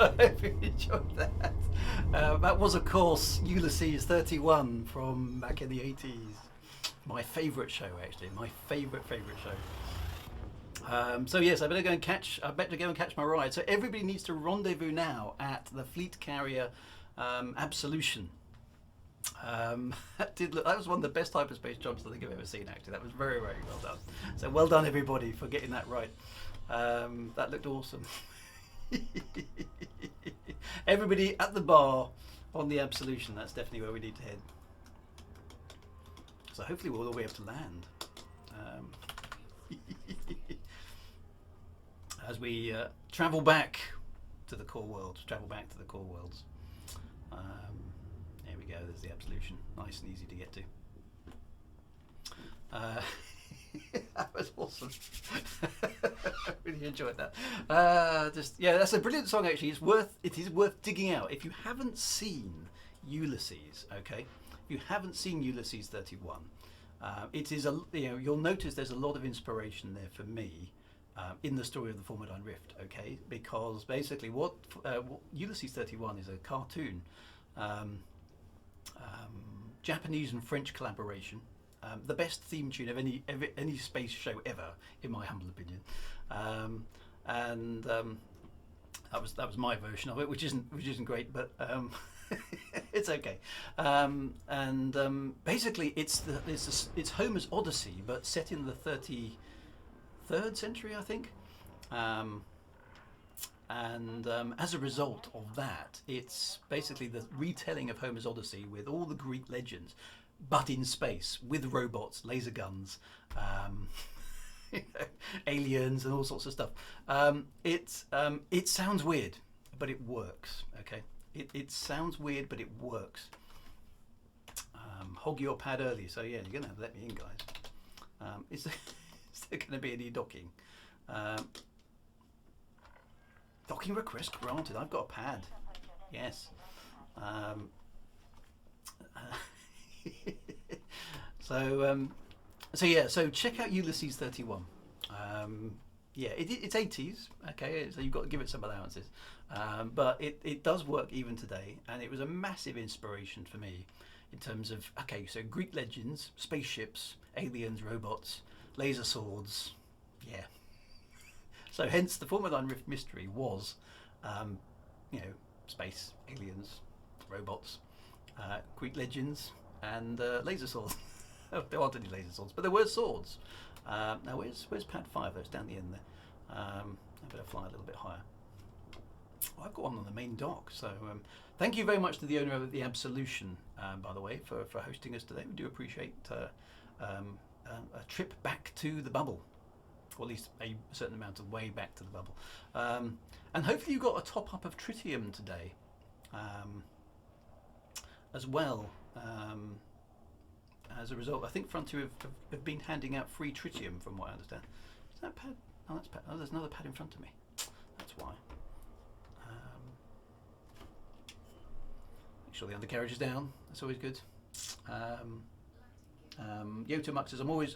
So I hope you enjoyed that. That was, of course, Ulysses 31 from back in the 80s. My favourite show, actually. My favourite show. So yes, I better go and catch my ride. So everybody needs to rendezvous now at the fleet carrier Absolution. That was one of the best hyperspace jumps I think I've ever seen. Actually, that was very, very well done. So well done, everybody, for getting that right. That looked awesome. Everybody at the bar on the Absolution. That's definitely where we need to head. So hopefully we'll all be able to land. As we travel back to the core world. There we go, there's the Absolution. Nice and easy to get to. That was awesome. Really enjoyed that. That's a brilliant song actually. It is worth digging out. If you haven't seen Ulysses, okay? If you haven't seen Ulysses 31, you'll notice there's a lot of inspiration there for me in the story of the Formidine Rift, okay? Because basically what Ulysses 31 is a cartoon, Japanese and French collaboration. The best theme tune of any space show ever, in my humble opinion, that was my version of it, which isn't great, but it's okay. Basically, it's Homer's Odyssey, but set in the 33rd century, I think. As a result of that, it's basically the retelling of Homer's Odyssey with all the Greek legends, but in space, with robots, laser guns, aliens, and all sorts of stuff. It sounds weird, but it works. Okay, it sounds weird, but it works. Hog your pad early, so yeah, you're gonna have to let me in, guys. Is there going to be any docking? Docking request granted. I've got a pad. Yes. So check out Ulysses 31. It's 80s, okay, so you've got to give it some allowances, but it does work even today, and it was a massive inspiration for me in terms of, okay, so Greek legends, spaceships, aliens, robots, laser swords, yeah. So hence the Formidine Rift mystery was, space, aliens, robots, Greek legends, and laser swords. There aren't any laser swords, but there were swords. Now where's pad 5? That's down the end there. I better fly a little bit higher. Well, I've got one on the main dock. So thank you very much to the owner of the Absolution, by the way, for hosting us today. We do appreciate a trip back to the bubble, or at least a certain amount of way back to the bubble. And hopefully you got a top up of tritium today, as well. As a result, I think Frontier have been handing out free tritium, from what I understand. Is that pad? Oh, that's pad. Oh, there's another pad in front of me. That's why. Make sure the undercarriage is down. That's always good. Yoto Muck says, I'm always.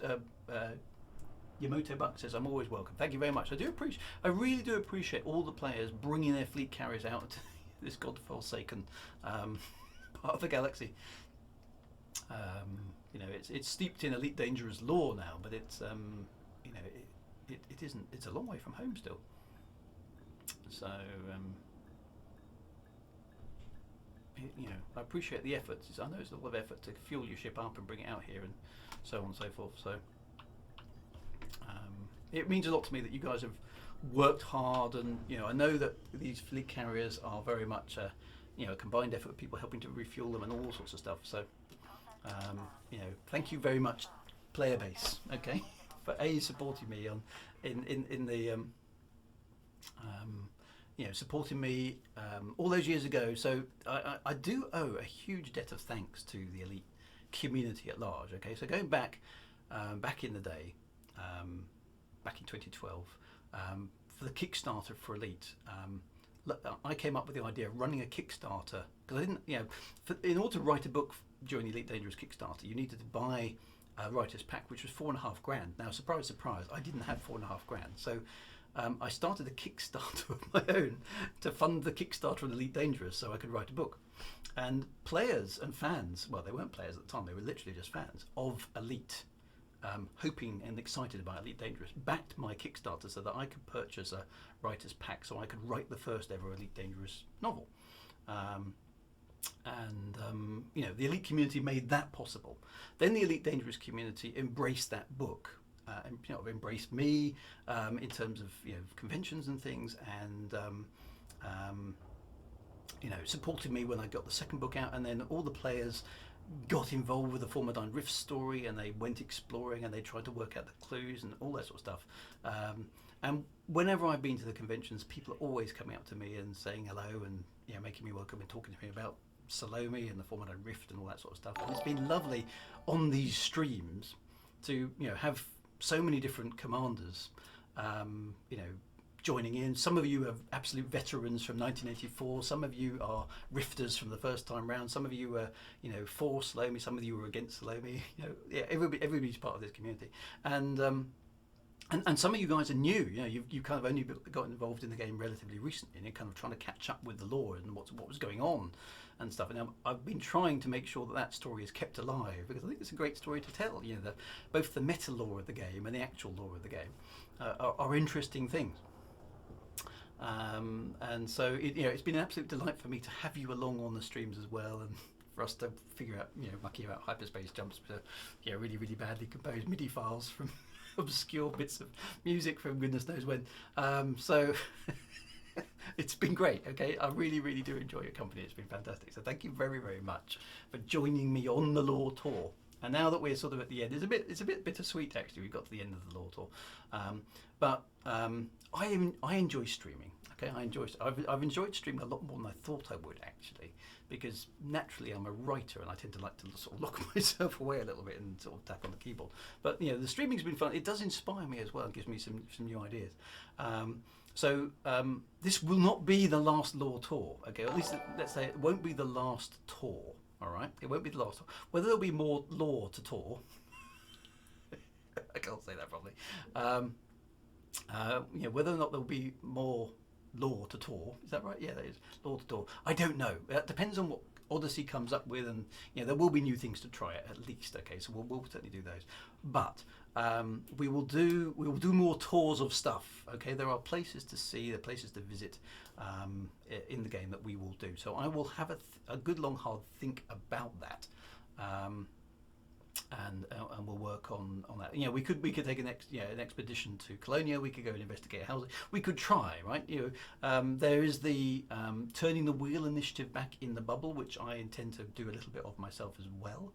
Yamoto Buck says, I'm always welcome. Thank you very much. I really do appreciate all the players bringing their fleet carriers out to this godforsaken part of the galaxy. It's steeped in Elite Dangerous lore now, but it's it isn't. It's a long way from home still. So I appreciate the efforts. I know it's a lot of effort to fuel your ship up and bring it out here, and so on and so forth. So it means a lot to me that you guys have worked hard, and I know that these fleet carriers are very much a combined effort with people helping to refuel them and all sorts of stuff. So thank you very much, player base, okay, for supporting me on in the supporting me all those years ago. So I do owe a huge debt of thanks to the Elite community at large. Okay, so going back in the day, back in 2012, for the Kickstarter for Elite. I came up with the idea of running a Kickstarter because I didn't, in order to write a book during the Elite Dangerous Kickstarter, you needed to buy a writer's pack, which was $4,500. Now, surprise, surprise, I didn't have $4,500. So I started a Kickstarter of my own to fund the Kickstarter of Elite Dangerous so I could write a book. And players and fans, well, they weren't players at the time, they were literally just fans of Elite, hoping and excited about Elite Dangerous, backed my Kickstarter so that I could purchase a writer's pack so I could write the first ever Elite Dangerous novel. The Elite community made that possible. Then the Elite Dangerous community embraced that book, and embraced me in terms of conventions and things, and supported me when I got the second book out, and then all the players got involved with the Formidine Rift story, and they went exploring and they tried to work out the clues and all that sort of stuff. And whenever I've been to the conventions, people are always coming up to me and saying hello and making me welcome and talking to me about Salome and the Formidine Rift and all that sort of stuff. And it's been lovely on these streams to have so many different commanders joining in. Some of you are absolute veterans from 1984. Some of you are rifters from the first time round. Some of you are for Salome. Some of you are against Salome. Everybody's part of this community. And some of you guys are new. You kind of only got involved in the game relatively recently, and you're kind of trying to catch up with the lore and what was going on and stuff. And I've been trying to make sure that story is kept alive, because I think it's a great story to tell. Both the meta lore of the game and the actual lore of the game are interesting things. And so it's been an absolute delight for me to have you along on the streams as well, and for us to figure out, mucking about hyperspace jumps to really, really badly composed MIDI files from obscure bits of music from goodness knows when. So it's been great. Okay, I really, really do enjoy your company. It's been fantastic. So thank you very, very much for joining me on the lore tour. And now that we're sort of at the end, it's a bit bittersweet actually. We've got to the end of the lore tour, but I enjoy streaming. Okay, I've enjoyed streaming a lot more than I thought I would actually, because naturally I'm a writer and I tend to like to sort of lock myself away a little bit and sort of tap on the keyboard. But the streaming's been fun. It does inspire me as well. It gives me some new ideas. So this will not be the last lore tour. Okay, or at least let's say it won't be the last tour. All right, it won't be the last tour. Whether there'll be more lore to tour, I can't say that probably. Whether or not there'll be more lore to tour, is that right? Yeah, that is lore to tour. I don't know. It depends on what Odyssey comes up with, and there will be new things to try at least. Okay, so we'll certainly do those. But we will do more tours of stuff. Okay, there are places to see, there are places to visit in the game that we will do. So I will have a good long hard think about that. And we'll work on that. We could take an expedition to Colonia. We could go and investigate houses. We could try, right? There is the turning the wheel initiative back in the bubble, which I intend to do a little bit of myself as well.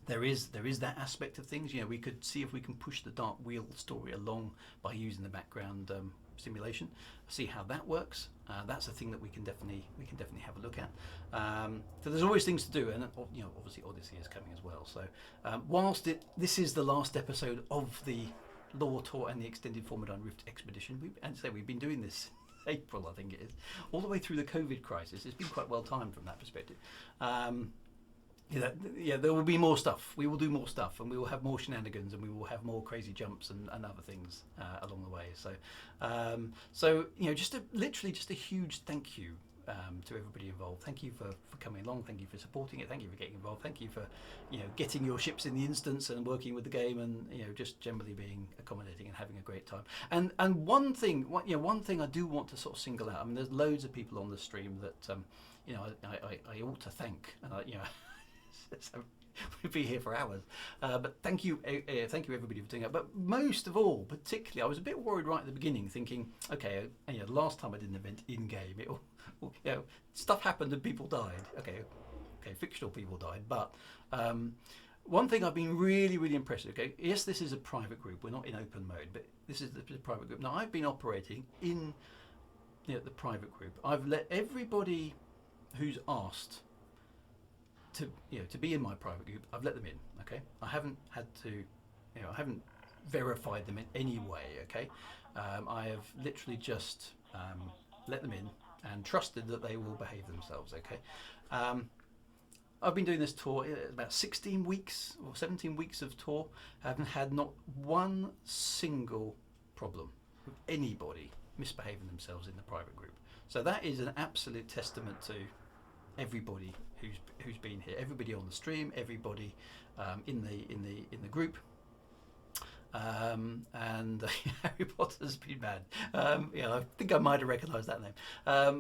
There is that aspect of things. We could see if we can push the Dark Wheel story along by using the background simulation. See how that works. That's a thing that we can definitely have a look at. So there's always things to do, and obviously Odyssey is coming as well. So whilst this is the last episode of the lore tour and the extended Formidine Rift Expedition, we've been doing this April, I think it is, all the way through the COVID crisis. It's been quite well timed from that perspective. There will be more stuff. We will do more stuff, and we will have more shenanigans, and we will have more crazy jumps and other things along the way. So, just a huge thank you to everybody involved. Thank you for coming along. Thank you for supporting it. Thank you for getting involved. Thank you for getting your ships in the instance and working with the game, and just generally being accommodating and having a great time. And one thing I do want to sort of single out. I mean, there's loads of people on the stream that I ought to thank, and so we'd be here for hours, but thank you everybody for doing that. But most of all, particularly, I was a bit worried right at the beginning, thinking, okay, last time I did an event in game, stuff happened and people died. Okay, fictional people died, but one thing I've been really, really impressed with. Okay, yes, this is a private group. We're not in open mode, but this is the private group. Now, I've been operating in the private group. I've let everybody who's asked to be in my private group, I've let them in. Okay, I haven't had to, I haven't verified them in any way. Okay, I have literally just let them in and trusted that they will behave themselves. Okay, I've been doing this tour about 16 weeks or 17 weeks of tour. I haven't had not one single problem with anybody misbehaving themselves in the private group. So that is an absolute testament to everybody who's been here, everybody on the stream, everybody in the group. And Harry Potter's been bad. I think I might have recognised that name.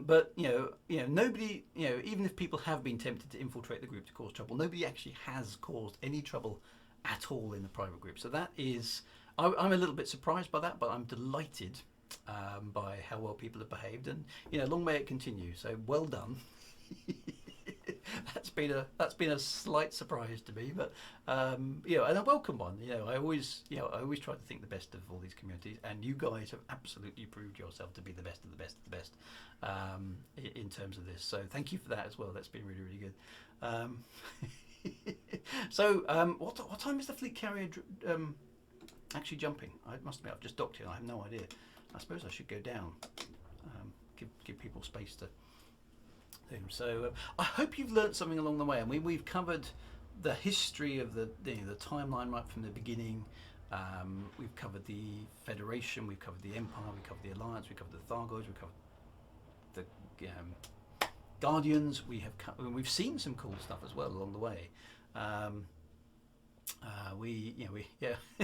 But nobody, even if people have been tempted to infiltrate the group to cause trouble, nobody actually has caused any trouble at all in the private group. So that is, I'm a little bit surprised by that, but I'm delighted by how well people have behaved, and long may it continue. So well done. That's been a slight surprise to me, but and a welcome one. I always try to think the best of all these communities, and you guys have absolutely proved yourself to be the best of the best of the best in terms of this. So thank you for that as well. That's been really, really good. So what time is the fleet carrier actually jumping? I must admit, I've just docked here. I have no idea. I suppose I should go down. Give people space to. So I hope you've learnt something along the way. I mean, we've covered the history of the timeline right from the beginning. We've covered the Federation, we've covered the Empire, we've covered the Alliance, we've covered the Thargoids, we've covered the Guardians. We've seen some cool stuff as well along the way. In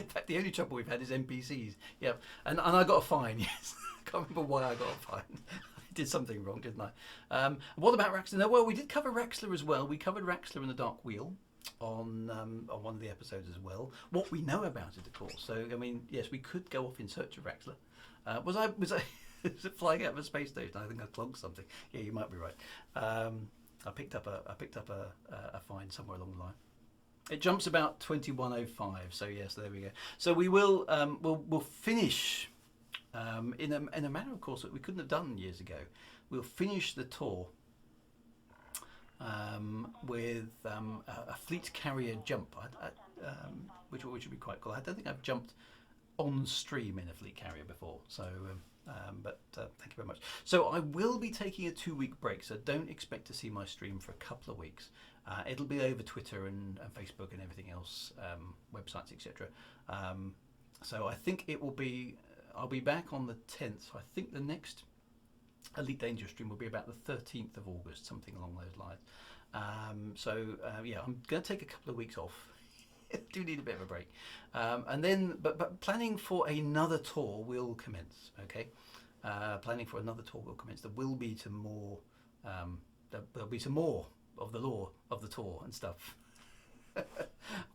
fact, the only trouble we've had is NPCs. Yeah, and I got a fine. Yes, I can't remember why I got a fine. Did something wrong, didn't I? What about Raxler? No, well, we did cover Raxler as well. We covered Raxler and the Dark Wheel on one of the episodes as well. What we know about it, of course. So, I mean, yes, we could go off in search of Raxler. Was I was it flying out of a space station? I think I clogged something. Yeah, you might be right. I picked up a fine somewhere along the line. It jumps about 21:05. So yes, there we go. So we will we'll finish. In a manner, of course, that we couldn't have done years ago. We'll finish the tour with a fleet carrier jump, which would be quite cool. I don't think I've jumped on stream in a fleet carrier before, so but thank you very much. So I will be taking a 2-week break, so don't expect to see my stream for a couple of weeks. It'll be over Twitter and Facebook and everything else, websites, etc. So I think it will be. I'll be back on the 10th, so I think the next Elite Dangerous stream will be about the 13th of August, something along those lines. I'm going to take a couple of weeks off. I do need a bit of a break. And then, but planning for another tour will commence, okay? Planning for another tour will commence. There will be some more, there'll be some more of the lore of the tour and stuff.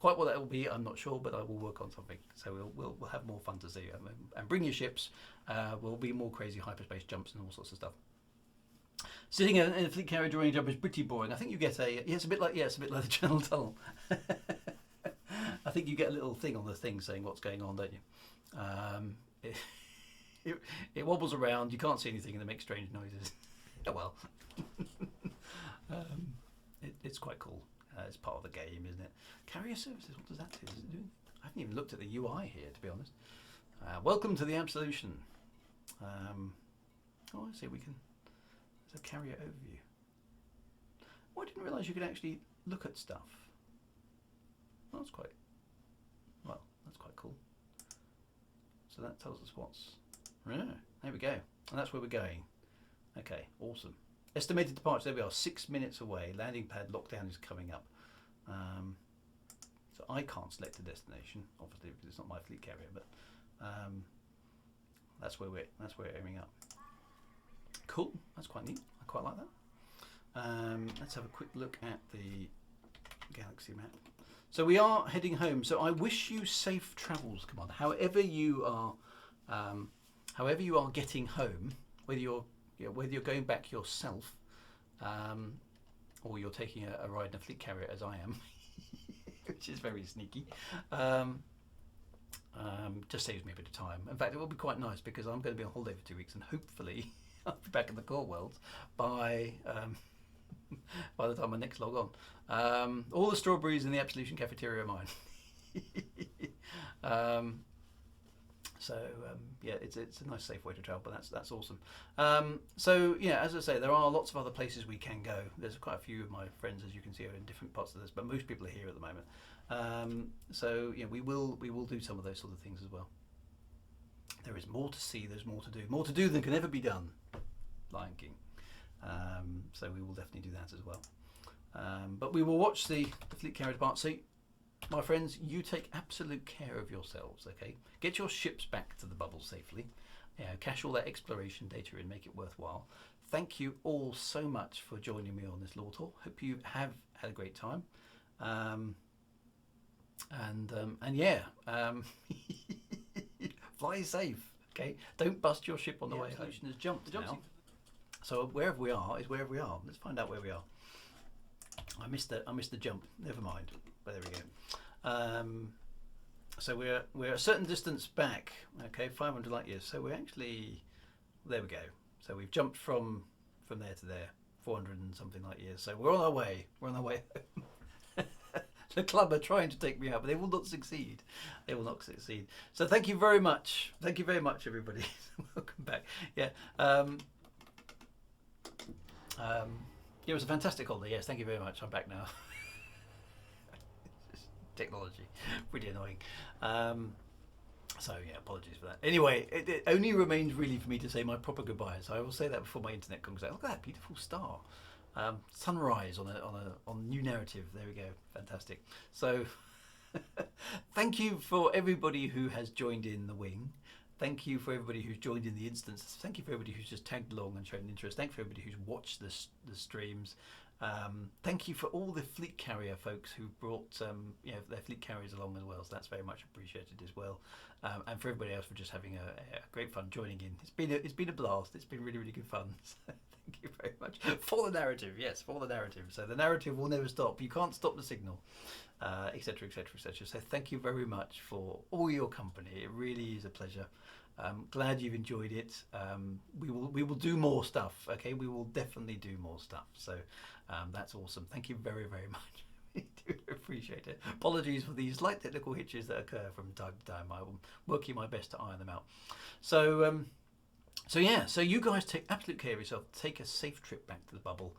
Quite what that will be, I'm not sure, but I will work on something. So we'll have more fun to see, and bring your ships. Will be more crazy hyperspace jumps and all sorts of stuff. Sitting in a fleet carrier during a jump is pretty boring. I think you get it's a bit like the Channel Tunnel. I think you get a little thing on the thing saying what's going on, don't you? It wobbles around. You can't see anything, and they make strange noises. Oh well, it's quite cool. It's part of the game, isn't it? Carrier services, what does that do? I haven't even looked at the UI here, to be honest. Welcome to the Absolution. I see, there's a carrier overview. Oh, I didn't realise you could actually look at stuff. That's quite cool. So that tells us there we go. And that's where we're going. Okay, awesome. Estimated departure, there we are, 6 minutes away. Landing pad lockdown is coming up. So I can't select a destination, obviously, because it's not my fleet carrier, but that's where we're aiming up. Cool, that's quite neat. I quite like that. Let's have a quick look at the galaxy map. So we are heading home. So I wish you safe travels, Commander. However you are getting home, whether you're going back yourself, or you're taking a ride in a fleet carrier, as I am, which is very sneaky. Just saves me a bit of time. In fact, it will be quite nice because I'm going to be on holiday for 2 weeks, and hopefully I'll be back in the core world by the time I next log on. All the strawberries in the Absolution cafeteria are mine. So yeah, it's a nice safe way to travel, but that's awesome. So yeah, as I say, there are lots of other places we can go. There's quite a few of my friends, as you can see, are in different parts of this, but most people are here at the moment. So yeah, we will do some of those sort of things as well. There is more to see. There's more to do than can ever be done. Lion King. So we will definitely do that as well. But we will watch the fleet carrier depart. So, my friends, you take absolute care of yourselves, okay? Get your ships back to the bubble safely. Cache all that exploration data in, make it worthwhile. Thank you all so much for joining me on this lore tour. Hope you have had a great time. And yeah, fly safe, okay? Don't bust your ship on the way home. The has jumped now. So wherever we are is wherever we are. Let's find out where we are. I missed the jump. Never mind. But there we go. So we're a certain distance back. Okay, 500 light years. So we're actually there. We go. So we've jumped from there to there, 400 and something light years. So we're on our way. We're on our way home. The club are trying to take me out, but they will not succeed. They will not succeed. So thank you very much. Thank you very much, everybody. Welcome back. Yeah. It was a fantastic holiday. Yes, thank you very much. I'm back now. Technology, pretty annoying. So yeah, apologies for that. Anyway, it only remains really for me to say my proper goodbyes. I will say that before my internet comes out. Look at that beautiful star. Sunrise on new narrative. There we go. Fantastic. So thank you for everybody who has joined in the wing. Thank you for everybody who's joined in the instance. Thank you for everybody who's just tagged along and shown interest. Thank you for everybody who's watched the streams. Thank you for all the fleet carrier folks who brought their fleet carriers along as well. So that's very much appreciated as well. And for everybody else for just having a great fun joining in. It's been a blast. It's been really, really good fun. So thank you very much for the narrative. Yes, for the narrative. So the narrative will never stop. You can't stop the signal, etc., etc., etc. So thank you very much for all your company. It really is a pleasure. Glad you've enjoyed it. We will do more stuff. Okay, we will definitely do more stuff. So that's awesome. Thank you very, very much. I do appreciate it. Apologies for these slight technical hitches that occur from time to time. I will working my best to iron them out. So yeah. So you guys take absolute care of yourself. Take a safe trip back to the bubble.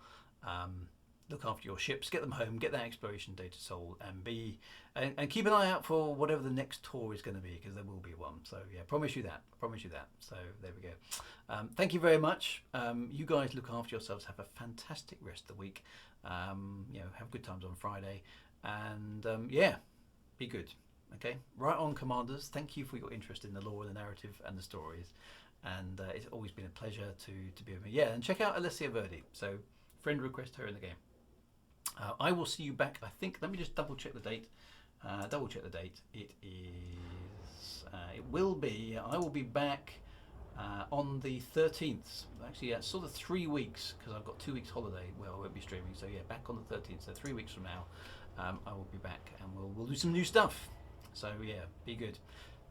Look after your ships, get them home, get that exploration data sold, and keep an eye out for whatever the next tour is going to be, because there will be one. So yeah, promise you that. So there we go. Thank you very much. You guys look after yourselves. Have a fantastic rest of the week. Have good times on Friday, and yeah, be good. Okay, right on, Commanders. Thank you for your interest in the lore, the narrative, and the stories. And it's always been a pleasure to be with me. Yeah, and check out Alessia Verdi. So friend request her in the game. I will see you back, I think. Let me just double check the date. It is. It will be. I will be back on the 13th. Actually, yeah, sort of 3 weeks, because I've got 2 weeks holiday where I won't be streaming. So yeah, back on the 13th. So 3 weeks from now, I will be back, and we'll do some new stuff. So yeah, be good.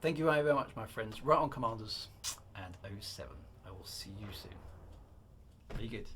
Thank you very much, my friends. Right on, Commanders, and 07. I will see you soon. Be good.